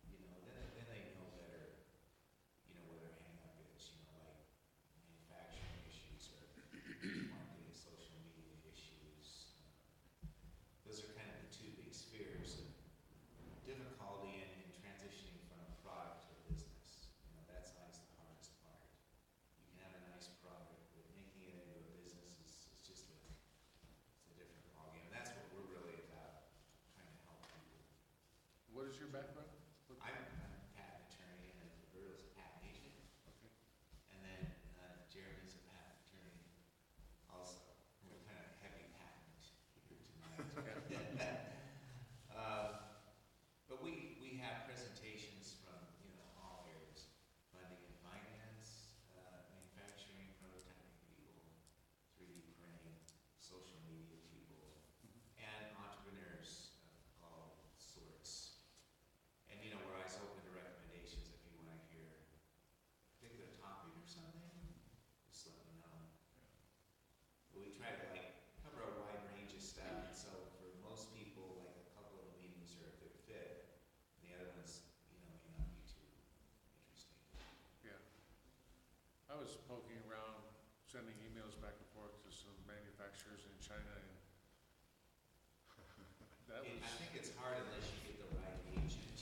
You know, then they know better. You know where their hang up is. You know, like manufacturing issues or marketing, social media issues. Those are kind of the two big spheres of difficulty in transitioning from a product to a business. You know, that's always the hardest part. You can have a nice product, but making it into a business is just it's a different ballgame. And that's what we're really about, trying to help people. What is your background? I'm a patent attorney and Roberto's a patent agent. Okay. And then Jeremy's a patent attorney also. We're kind of heavy patent here tonight. But we have presentations from, you know, all areas, funding and finance, manufacturing, prototyping people, 3D printing, social media people, and entrepreneurs of all sorts. And, you know, we're always open to recommendations if you want to hear a particular topic or something, just let me know. We try to like cover a wide range of stuff, and so for most people, like a couple of the meetings are a good fit. The other ones, you know, may not be too interesting. Yeah. I was poking around, sending emails back and forth to some manufacturers in China, and that was, I think it's hard unless you get the right agent.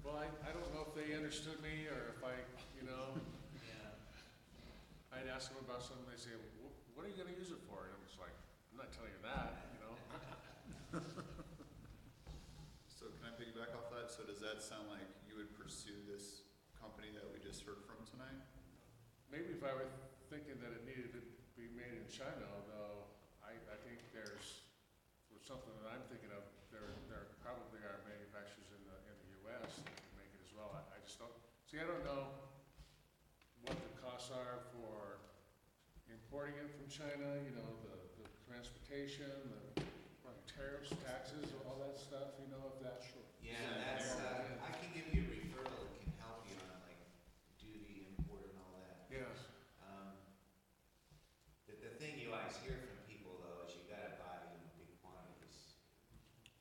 well, I don't know if they understood me or if I, you know, Yeah. I'd ask them about something, they say, what are you gonna use it for? And I'm just like, I'm not telling you that, you know? so can I piggyback off that? So does that sound like you would pursue this company that we just heard from tonight? Maybe if I were thinking that it needed to be made in China, although I think there's, for something that I'm thinking of, there probably are manufacturers in the US that can make it as well. I just don't, see, I don't know what the costs are for importing it from China, you know, the transportation, the tariffs, taxes, all that stuff, you know, if that's. Yeah, that's, I can give you a referral that can help you on like duty, import and all that. Yes. The thing you always hear from people though is you gotta buy, you know, big quantities.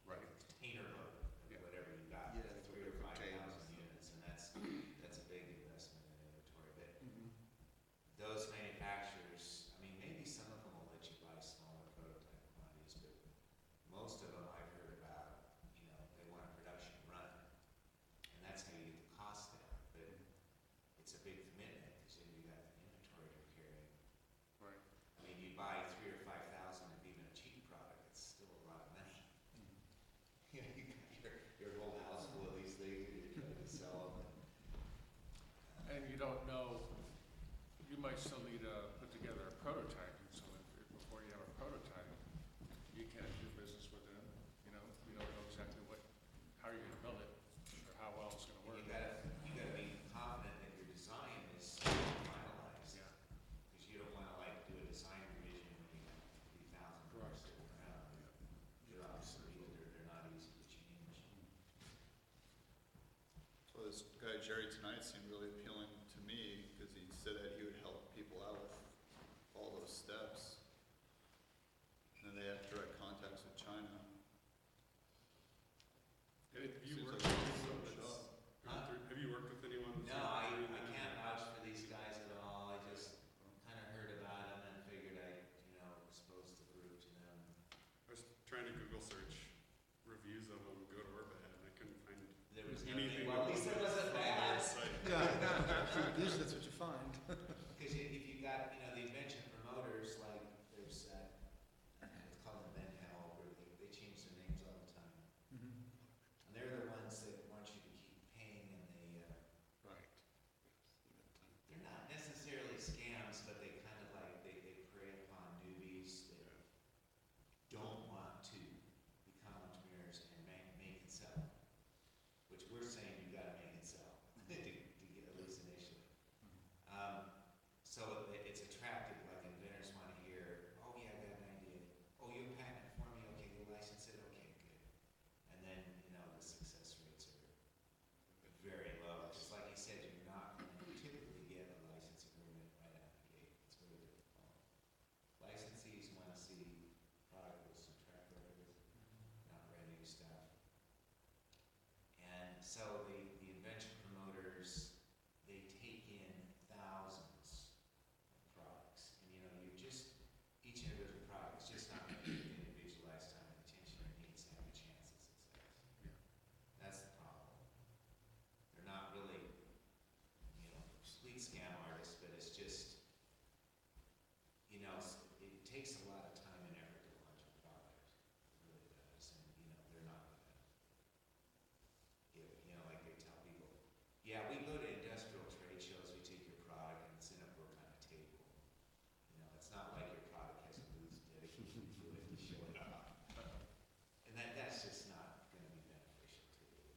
Right. Container load, Yeah. or whatever you got, Yeah, 3,000 or 5,000 containers. units, and that's a big investment in inventory. But Mhm. those manufacturers, I mean, maybe some of them will let you buy smaller prototype quantities, but most of them I've heard about, you know, they want a production run, and that's how you get the cost down. But it's a big commitment because then you got the inventory to carry. Right. I mean, you buy 3,000 or 5,000 of even a cheap product, it's still a lot of money. You know, you got your whole house full of these things, and you're trying to sell them. And you don't know, you might still need to put together a prototype, and so before you have a prototype, you can't do business with them, you know, you don't know exactly how you're gonna build it, or how well it's gonna work. You gotta be confident that your design is finalized. Yeah. Because you don't want anything. Well, at least it wasn't bad. Yeah, usually that's what you find. Because if you got, the invention promoters, like, there's, it's called Inventor, where they change their names all the time. Mhm. And they're the ones that want you to keep paying, and Right. they're not necessarily scams, but they kind of like, they prey upon newbies that don't want to become entrepreneurs and make it sell. Which we're saying you gotta make it sell to get, at least initially. So it's attractive, like inventors want to hear, oh yeah, I got an idea. Oh, you patent it for me, okay, you license it, okay, good. And then, the success rates are very low. Just like you said, you're not going to typically get a license agreement right out of the gate. It's very difficult. Licensees want to see product with some track record, not brand new stuff. And so the invention promoters, they take in thousands of products. And each individual product is just not going to get individualized time and attention. It needs to have a chance at success. That's the problem. They're not really, complete scam artists, but it's just, it takes a lot of time and effort to launch a product. It really does. And, they're not going to give, like they tell people, yeah, we go to industrial trade shows, we take your product and it's in a book on a table. It's not like your product has a booth dedicated to it to show it off. And that's just not going to be beneficial to you.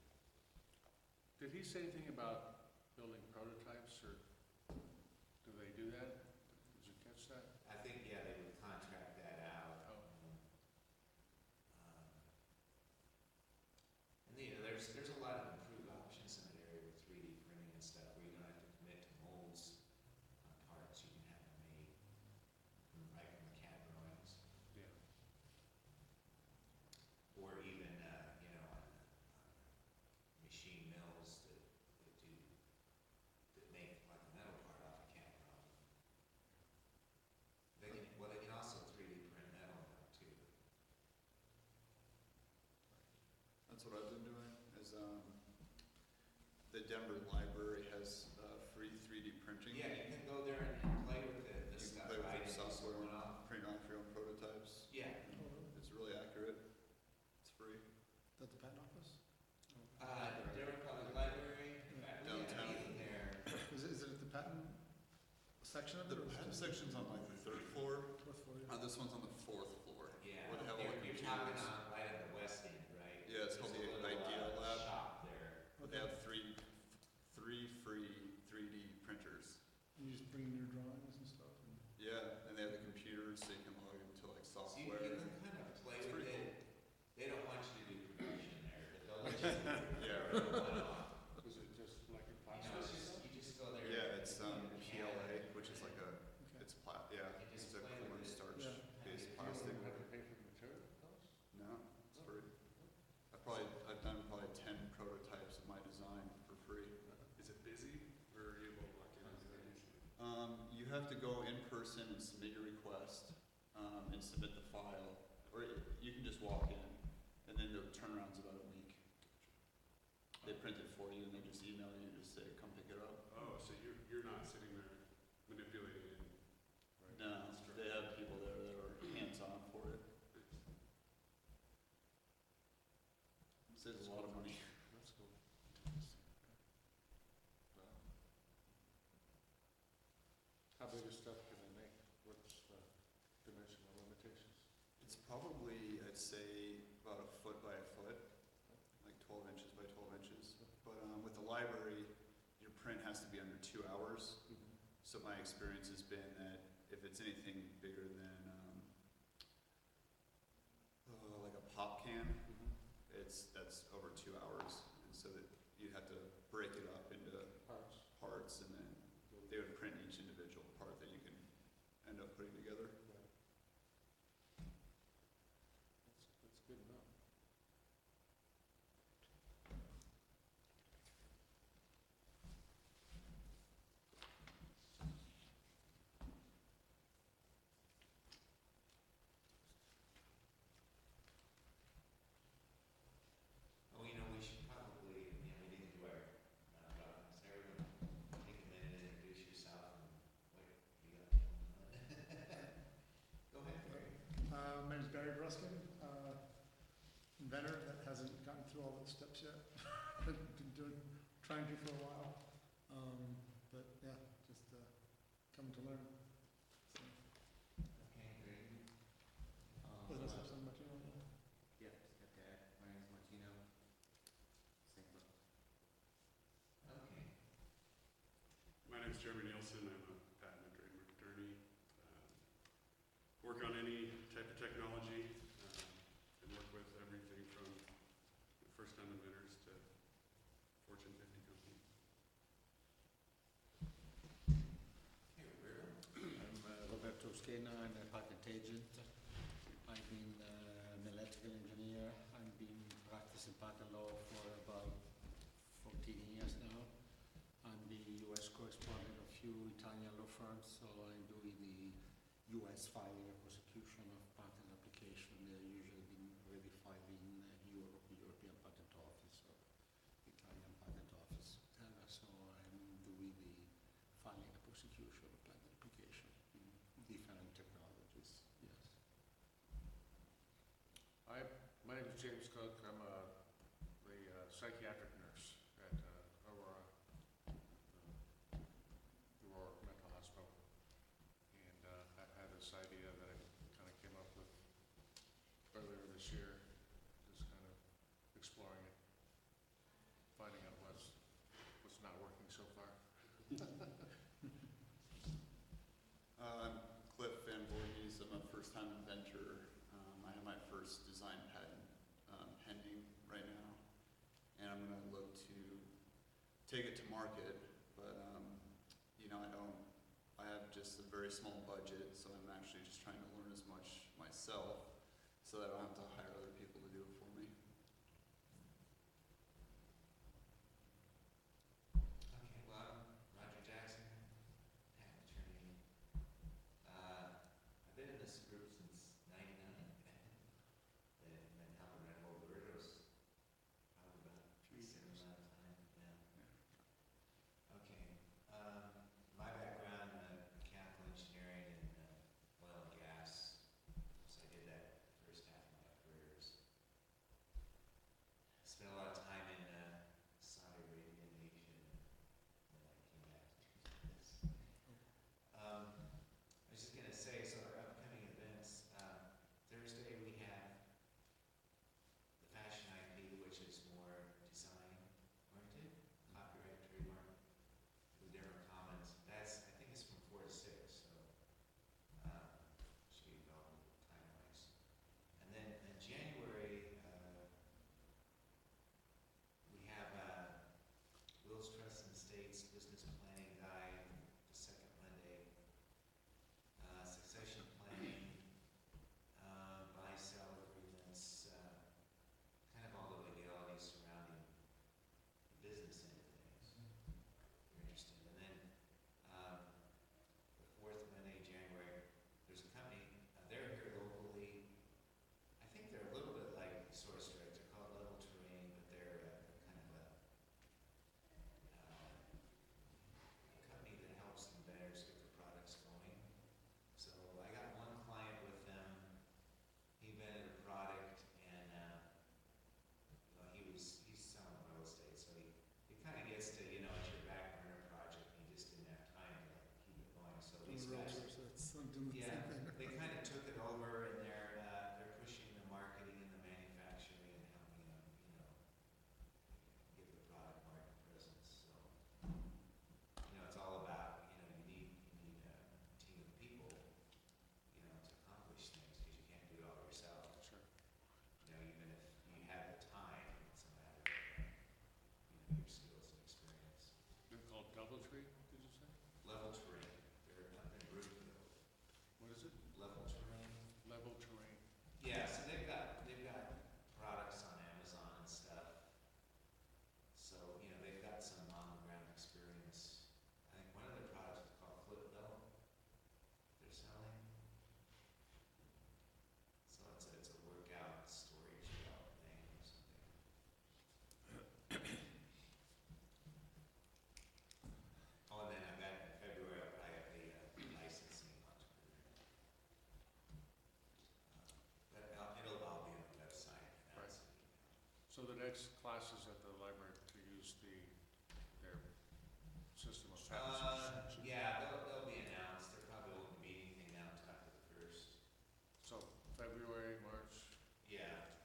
Did he say anything about building prototypes, or do they do that? Did you catch that? I think, yeah, they would contract that out. Oh. And there's a lot of improved options in that area with 3D printing and stuff, where you don't have to commit to molds on parts. You can have them made right from the CAD drawings, Yeah. or even on machine mills that make like a metal part off a CAD drawing. They can also 3D print metal now too. That's what I've been doing, is, the Denver Library has, free 3D printing. Yeah, you can go there and play with the You can stuff, play with right? the and just software, one off. print off your own prototypes. Yeah. It's really accurate. It's free. Is that the patent office? The Denver Public Library, in fact, we had a Downtown. meeting there. Is it at the patent section of The it? or is it patent just section's on like the third floor. fourth floor? Yeah. This one's on the fourth floor. Yeah, Where they have all the you're talking computers. on right at the west end, right? Yeah, it's called There's a the little, Idea Lab. shop there. But they have three free 3D printers. And you just bring in your drawings and stuff? And Yeah, and they have the computers, so you can log into like So you software. can kind of play It's with pretty it. They don't want you to do production there, but they'll let you do Yeah, it one-off. Was it just like in It's plastic? just, you just go there. Yeah, it's you know, PLA, which is like Okay. it's it's a cornstarch Yeah. based You plastic. don't have to pay for the material cost? No, it's free. I've done probably 10 prototypes of my design for free. Is it busy, or are you able to walk in and do that easily? You have to go in person and submit your request, and submit the file, or you can just walk in, and then the turnaround's about a week. They print it for you, and they just email you, just say, come pick it up. Oh, so you're not sitting there manipulating it? No, they have people there that are hands-on for it. Saves a lot of money. That's cool. Wow. How big of stuff can they make? What's the dimensional limitations? It's probably, I'd say, about a foot by a foot, like 12 inches by 12 inches. But with the library, your print has to be under 2 hours. So my experience has been that if it's anything bigger than like a pop can, that's over 2 hours. And so that you have to break it up into Parts? parts, and then they would print each individual part that you can end up putting together. That's good enough. Oh, we should probably, we didn't inventor that hasn't gotten through all those steps yet. Been trying to for a while. But yeah, just coming to learn. So, Okay, great. was that something about you? Yeah, just got to add, my name's Martino. Same book. Okay. My name's Jeremy Nielsen, I'm a patent and trademark attorney. Work on any type of technology, and work with everything from first-time inventors to Fortune 50 companies. Okay, Roberto? I'm Roberto Schena, I'm a patent agent. I've been an electrical engineer. I've been practicing patent law for about 14 years now. I'm the US correspondent of a few Italian law firms, so I'm doing the US filing and prosecution of patent application. They're usually been already filed in Europe, the European Patent Office or Italian Patent Office. And so I'm doing the filing and prosecution of patent application in different technologies, yes. My name is James Cook. I'm the psychiatric nurse at Aurora Mental Hospital. And I've had this idea that I kind of came up with earlier this year, just kind of exploring it, finding out what's not working so far. I'm Cliff Van Voorhees. I'm a first-time inventor. I have my first design patent pending right now, and I'm going to look to take it to market. But I have just a very small budget, so I'm actually just trying to learn as much myself, so that I don't have to hire other people to do it for me. Okay, well, I'm Roger Jackson, patent attorney. I've been in this group since '99. And helping run over Roberto's probably about a similar amount of time, yeah. Okay, my background, mechanical engineering and oil and gas. So I did that the first half of my career. next classes at the library to use their system of patents? Yeah, they'll be announced. There probably won't be anything now until after the first. So February, March? Yeah.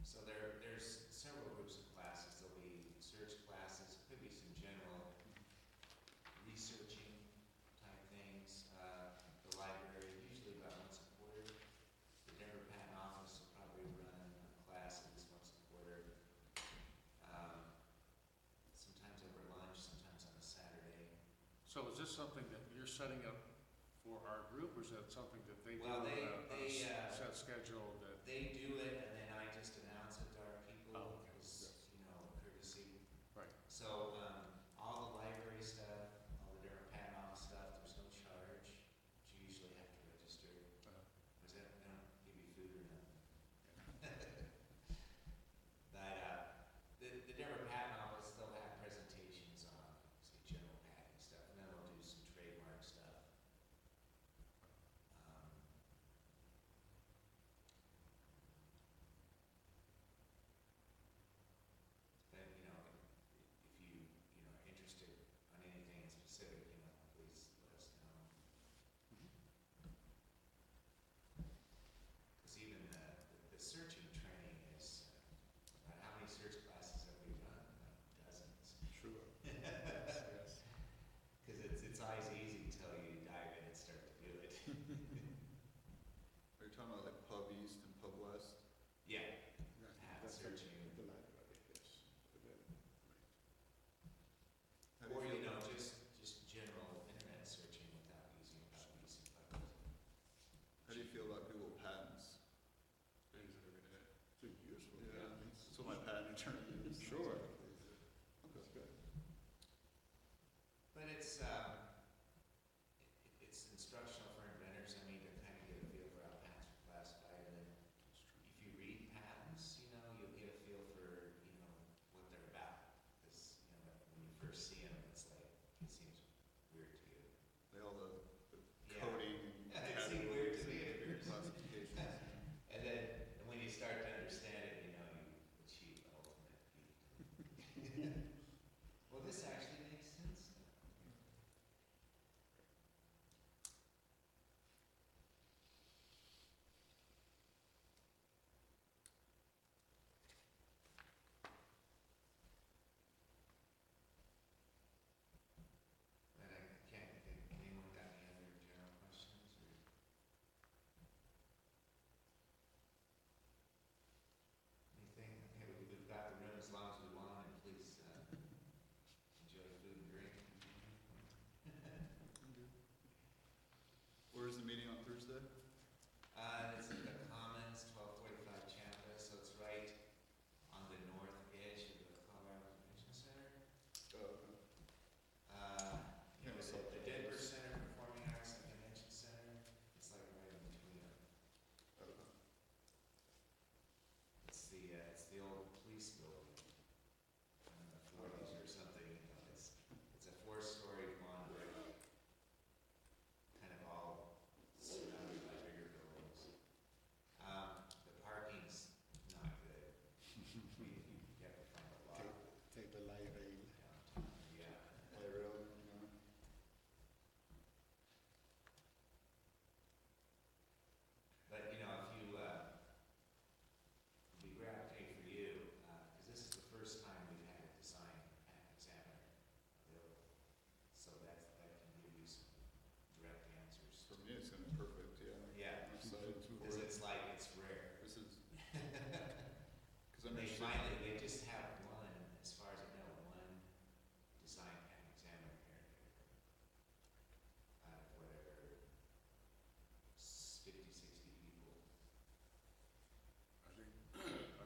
So there's several groups of classes. There'll be search classes, could be some general researching type things. The library, usually about once a quarter. The Denver Patent Office will probably run a class at least once a quarter. Sometimes over lunch, sometimes on a Saturday. So is this something that you're setting up for our group, or is that something that they do Well, on a set schedule that? They do it, and then I just announce it to our people Oh, okay. as, courtesy. Right. So, all the library stuff, all the Durham Patent Office stuff, there's no charge. But you usually have to register. Because they don't give you food or nothing. The Durham Patent Office, they'll have presentations on, say, general patent stuff, and then they'll do some trademark stuff. But, if you, are interested on anything in specific, please let us know. Because even the searching training is, how many search classes have we run? Dozens. Sure. Yes. Because it's always easy until you dive in and start to do it. Are you talking about like Pub East and Pub West? Yeah, Yeah, patent that's searching. the library, yes. How do Or, you feel- just general internet searching without using Pub East and Pub West. How do you feel about Google Patents? I use it every day. It's a useful, Yeah, yeah. that's what my patent attorney uses. Sure. Okay. That's good. But it's instructional for inventors, to kind of get a feel for how patents are classified, and then if you read patents, you'll get a feel for, what they're about. Because, when you first see them, it's like, it seems weird to you. Like all the Yeah. coding and It seemed weird to me at category first. classifications. And then, when you start to understand it, you achieve the ultimate peak. Well, this actually makes sense now. But I can't think, anyone got any other general questions, or? Anything? Okay, we've got the room as long as we want, and please, enjoy food and drink. Where is the meeting on Thursday? It's at the Commons, 1245 Champa, so it's right on the north edge of the Colorado Convention Center. Oh, okay. The Denver Center, Performing Arts and Convention Center, it's like right in between them. Okay. It's the old police building in the 40s or something, it's a 4-story monolith, kind of all surrounded by bigger buildings. The parking's not good. You have to find a lot Take the light rail. downtown, yeah. I really, But, if you, it'd be a great opportunity for you, because this is the first time we've had a design patent examiner available. So that can give you some direct answers. for me, it's gonna be perfect, yeah. Yeah. I'm excited for Because it. it's like, it's rare. This is, cause I'm They interested. they just have one, as far as I know, one design patent examiner here. Out of whatever, 50, 60 people. Are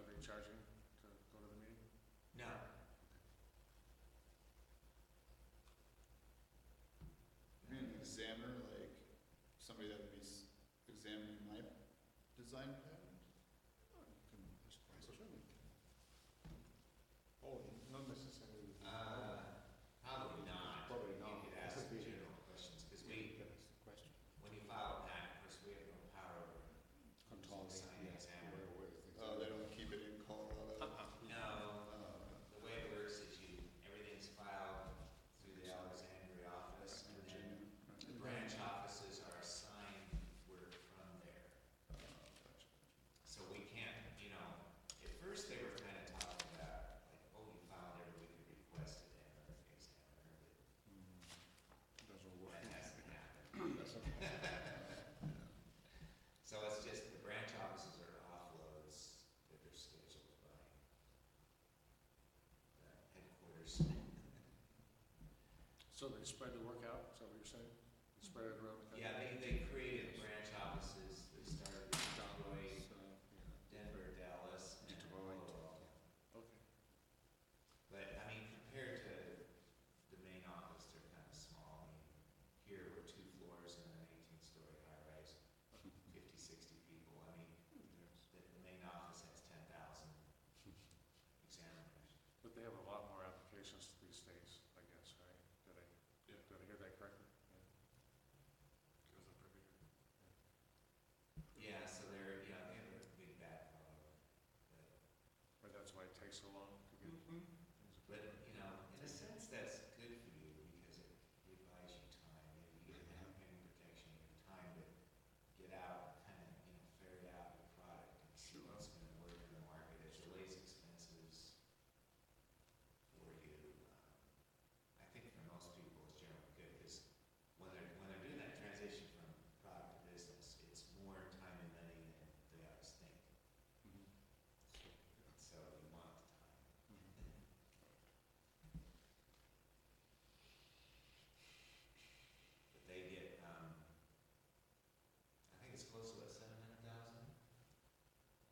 they charging to go to the meeting? No. You mean an examiner, like somebody that would be examining my design patent? Can ask question. Oh, not necessarily. Probably not. Probably not. You could ask general questions, because Can ask the question. when you file a patent, of course, we have no power over Controlling, Sign yeah, examiner. where things Oh, are. they don't keep it in Colorado? years. So they spread the work out, is that what you're saying? They spread it around the country? Yeah, they created branch offices, they started in Detroit, So, Denver, Dallas, and Detroit. Colorado. Okay. But, I mean, compared to the main office, they're kind of small. I mean, here we're 2 floors and an 18-story high-rise, 50, 60 people. I mean, the main office has 10,000 examiners. But they have a lot more applications these days, I guess, right? Yeah. Did I hear that correctly? Goes up every year. Yeah, so they're, they have a big backlog. But that's why it takes so long to get. But, in a sense, that's good for you because it buys you time. You get patent protection, you have time to get out and kind of, ferret out your product and see what's going to work in the market. It delays expenses for you. I think for most people, it's generally good because when they're doing that transition from product to business, it's more time and money than they always think. So you want the time. But they get, I think it's close to what, 700,000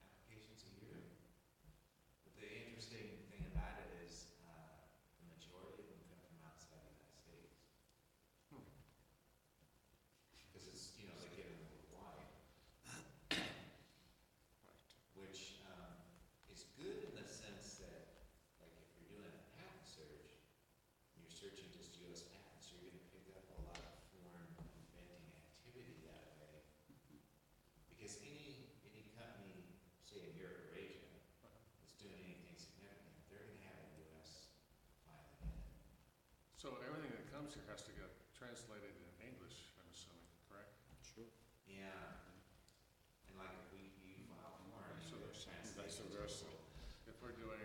applications a year. But the interesting thing about it is, the majority of them come from outside the United States. Because it's, they get them worldwide. Which, is good in the sense that, like, if you're doing a patent search, and you're searching just US patents, you're gonna pick up a lot of foreign inventing activity that way. Because any company, say in Europe or Asia, that's doing anything significant, they're gonna have a US filing in it. So everything that comes here has to get translated in English, I'm assuming, correct? Sure. Yeah. And like if you file foreign, So you there's translate vice it to versa. local. If we're doing,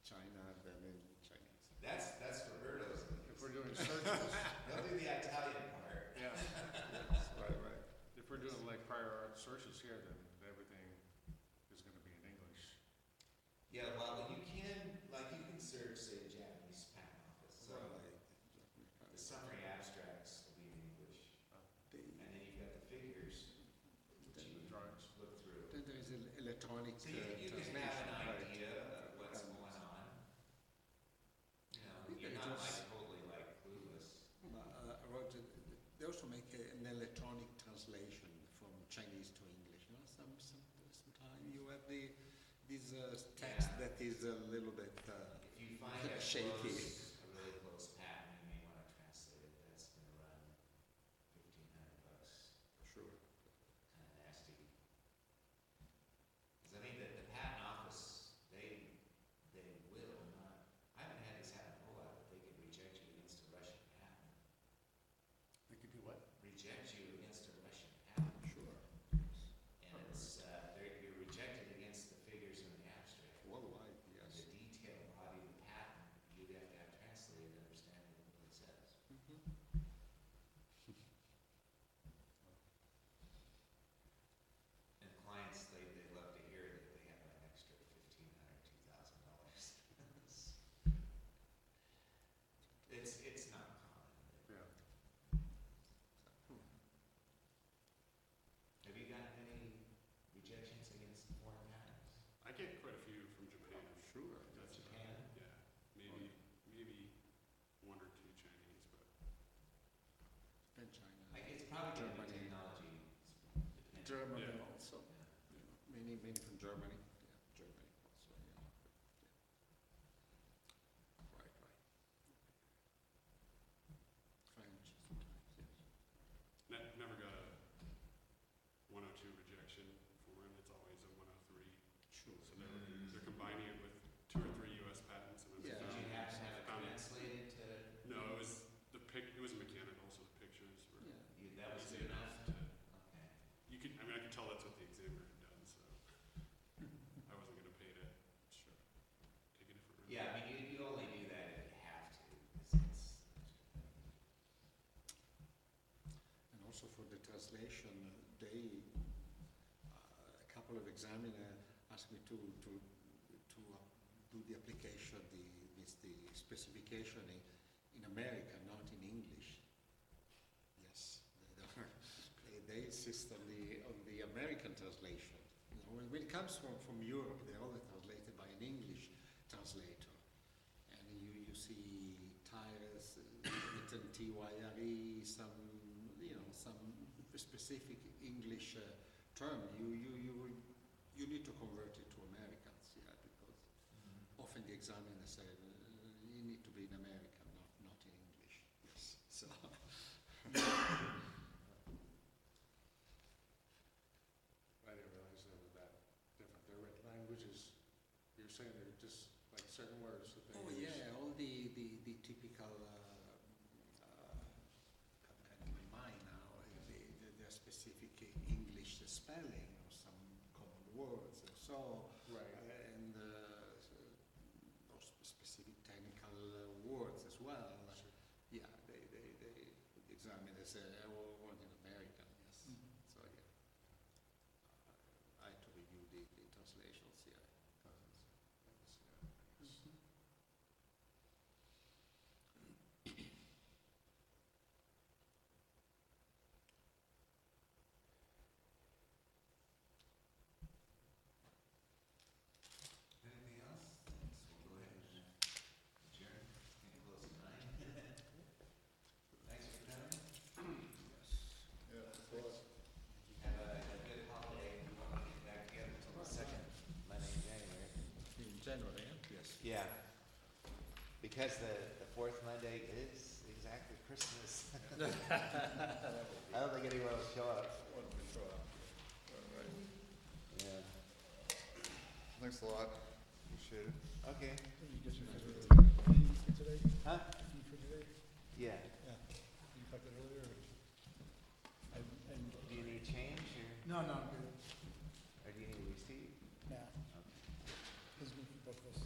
China, Berlin, Chinese. That's Roberto's. if we're doing searches, They'll do the Italian part. yeah. Right. If we're doing like prior art searches here, then everything is gonna be in English. Yeah, well, you can search, say, the Japanese patent office. So the summary abstracts will be in English. And then you've got the figures, which you The drawings. look through. Then there is an electronic So you can have translation. an idea of what's going on. You're It not was- totally clueless. Roger, they also make an electronic translation from Chinese to English. Sometimes you have this text Yeah. that is a little bit If you find a shaky. really close patent, you may want to translate it. That's going to run $1,500. Sure. Kind of nasty. Because I mean, the patent office, they will not. I haven't had this happen a whole lot, but they could reject you against a Russian patent. They could do what? Reject you against a Russian patent. Sure. And it's you're rejected against the figures in the abstract. Worldwide, And yes. the detailed body of the patent, you'd have to have translated to understand what it says. And clients, they love to hear that they have an extra $1,500, $2,000. It's not common. Yeah. Have you gotten any rejections against foreign patents? I get quite a few from Japan. Sure. That's Japan? Yeah, maybe 1 or 2 Chinese, but Then China. It's probably the Germany. technology. Germany Yeah. also. Many from Germany. Yeah, Germany also. Yeah. Right. French sometimes. Yes. never got a 102 rejection foreign. It's always a 103. Sure. So they're combining it with 2 or 3 U.S. patents, and then Yeah. Did you have to have it Found it. translated to? No, it was it was mechanical, so the pictures were Yeah. That was easy good enough enough? to. Okay. I could tell that's what the examiner had done, so I wasn't going to pay to Sure. take a different route. Yeah, I mean, you only do that if you have to, because And also for the translation, a couple of examiners asked me to do the application, the is the specification in America, not in English. Yes, they insist on the American translation. You know, when it comes from Europe, they're only translated by an English translator, and you see tires written TYRE, some specific English term. You need to convert it to Americans, yeah, because often the examiner said you need to be in American, not in English. Yes, so. I didn't realize they were that different. They're written languages. You're saying they're just like certain words that they Oh use. yeah, all the typical, can't in my mind now, the specific English spelling or some common words or so. Right. And or specific technical words as well. Sure. Yeah, the examiners want in American, yes. So yeah, I had to review the translations, yeah. Anything else? We'll go ahead and adjourn, getting close to 9. Thanks for coming. Have a good holiday. We won't get back together till the second. Monday in January. In January, yes. Yeah. Because the fourth Monday is exactly Christmas. I don't think anyone will show up. Yeah. Thanks a lot. Appreciate it. Okay. You get your fee for today? Huh? Fee for today? Yeah. Yeah. You got that earlier? Do you need change or, No, I'm good. or do you need a receipt? Nah, Okay. this is good for both of us.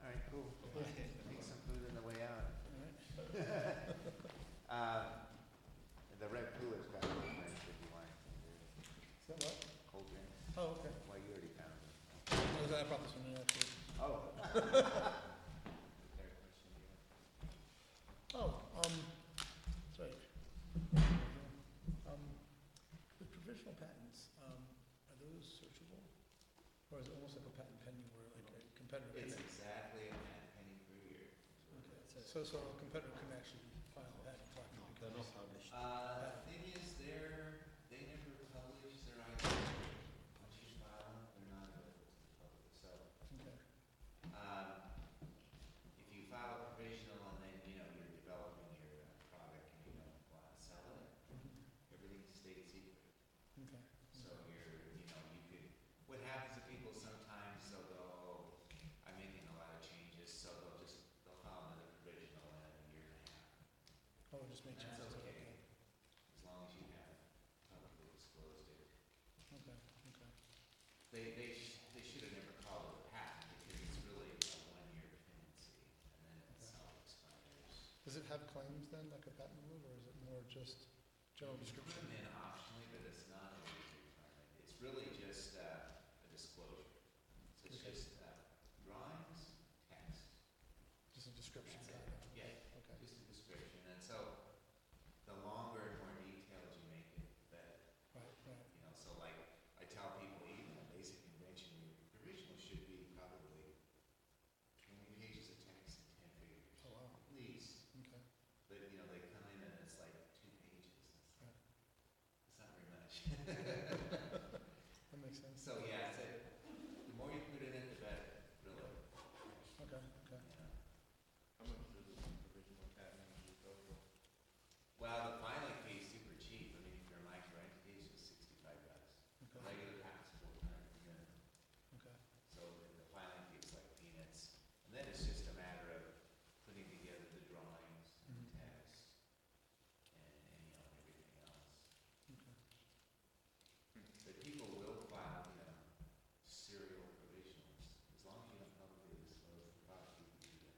All right, cool. Make some food on the way out. All right. The red cooler's got cold drinks if you want. Is that what? Cold drinks. Oh, okay. Well, you already found them. No, I brought this one in actually. Oh. Fair question, yeah. Oh, sorry. The provisional patents, are those searchable? Or is it almost like a patent pending where like a competitor can? It's exactly a penny per year. Okay, so a competitor can actually file a patent clock No, because. they're not published. Thing is, they never publish their IP. Once you file them, they're not available to the public. So, Okay, if you file a provisional and then, you're developing your product and you don't want to sell it, everything's state secret. okay. So you could, what happens to people sometimes, they'll go, oh, I'm making a lot of changes, so they'll file another provisional in a year and a half. Oh, just make That's changes. okay, as long as you have publicly disclosed it. Okay, okay. They should have never called it a patent because it's really a 1-year pendency and then it self-expires. Does it have claims then, like a patent would, or is it more just general You can put description? them in optionally, but it's not a legal requirement. It's really just a disclosure. So it's Okay. just drawings, text. Just a description That's kind it. of? Yeah. Okay, Just a description, and so the longer and more detailed you make it, the better. right. So like I tell people, even a basic invention, your provisional should be probably 20 pages of text and 10 figures, Oh, wow, at least. okay. But they come in and it's like 2 pages. Right. It's not very much. That makes sense. So yeah, the more you put it in, the better. Really. Okay, okay. How much does a provisional patent usually go for? Well, the filing fee is super cheap. I mean, if you're a micro entity, it's just $65. Okay, Regular patent's $400 minimum. okay. So the filing fee is like peanuts. And then it's just a matter of putting together the drawings and the text and everything else. Okay. But people will file, serial provisionals, as long as you don't publicly disclose the product, you can do that.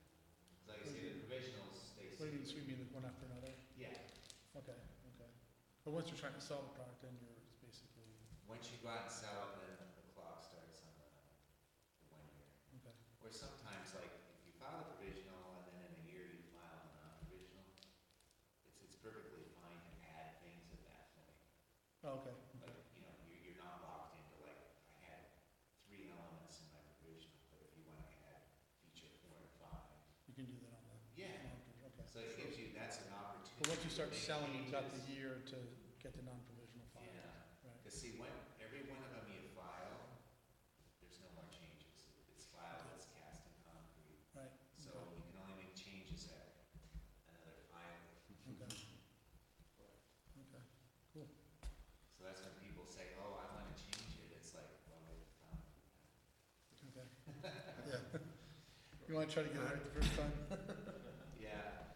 'Cause like I say, the provisionals stay What do you mean, secret. so you mean like one after another? Yeah, Okay, okay. But once you're trying to sell the product, then it's basically, once you go out and sell it, then the clock starts on the 1 year. okay, Or sometimes, like, if you file a Oh, okay, But, you know, you're not locked into like, I had 3 elements in my provisional, but if you wanna add feature 4 and 5. you can do that on the. Yeah. Okay. So it gives you, that's an opportunity. But once you start to make selling, you've got the changes. year to get the non-provisional file. Yeah, Right. cause see, when, every one of them you file, there's no more changes. It's filed, it's cast in concrete. Right. So you can only make changes at another filing. Okay. Okay, cool. So that's when people say, oh, I wanna change it, it's like, well, we found. Okay. Yeah. You wanna try to get it right the first time? Yeah,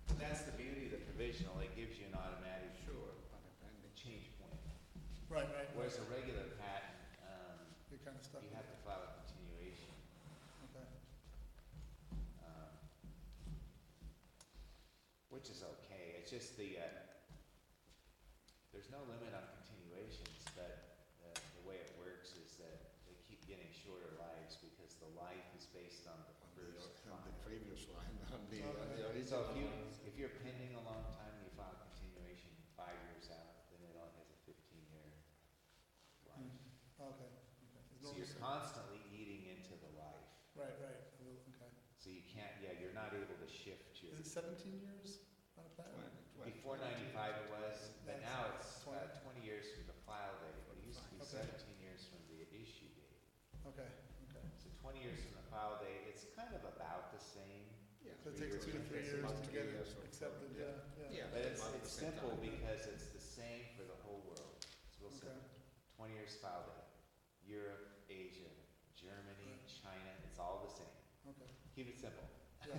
But that's the beauty of the provisional, it gives you an automatic change point. Right, Whereas a regular patent, You're kind of stuck you with have it. to file a continuation. Okay. um, Which is okay, it's just there's no limit on continuations, but the way it works is that they keep getting shorter lives because the life is based on the first On the file. previous one, on the Okay. So original one. if you're pending a long time, you file a continuation 5 years out, then it only has a 15-year life. Okay. So you're constantly eating into the life. Right, okay. So you can't, you're not able to shift your, Is it 17 years on a patent? before 95 it was, but That's now it's 20. 20 years from the file date. It used to be Okay. 17 years from the issue date. Okay. So 20 years from the file date, it's kind of about the same. Yeah. So it takes 2 to 3 It's years about to 3 get it years or so, accepted, yeah. Yeah. But it's about the same simple time. because it's the same for the whole world. It's real Okay. simple. 20 years file date. Europe, Asia, Germany, China, it's all the same. Okay. Keep it simple. Yeah,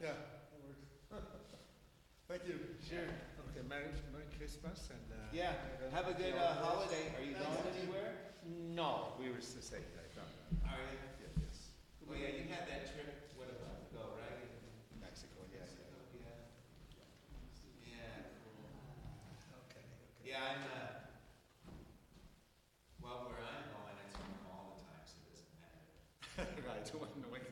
yeah, that works. Thank you. Sure. Okay, Merry Christmas and. Yeah, have a good holiday. Are you going anywhere? No, we will stay there. are you? Yes. Well, yeah, you had that trip, what, a month ago, right? Mexico, yeah. Yeah. Yeah, cool. Okay. Yeah, I'm, well, where I'm going, it's home all the time, so it doesn't matter. Right, when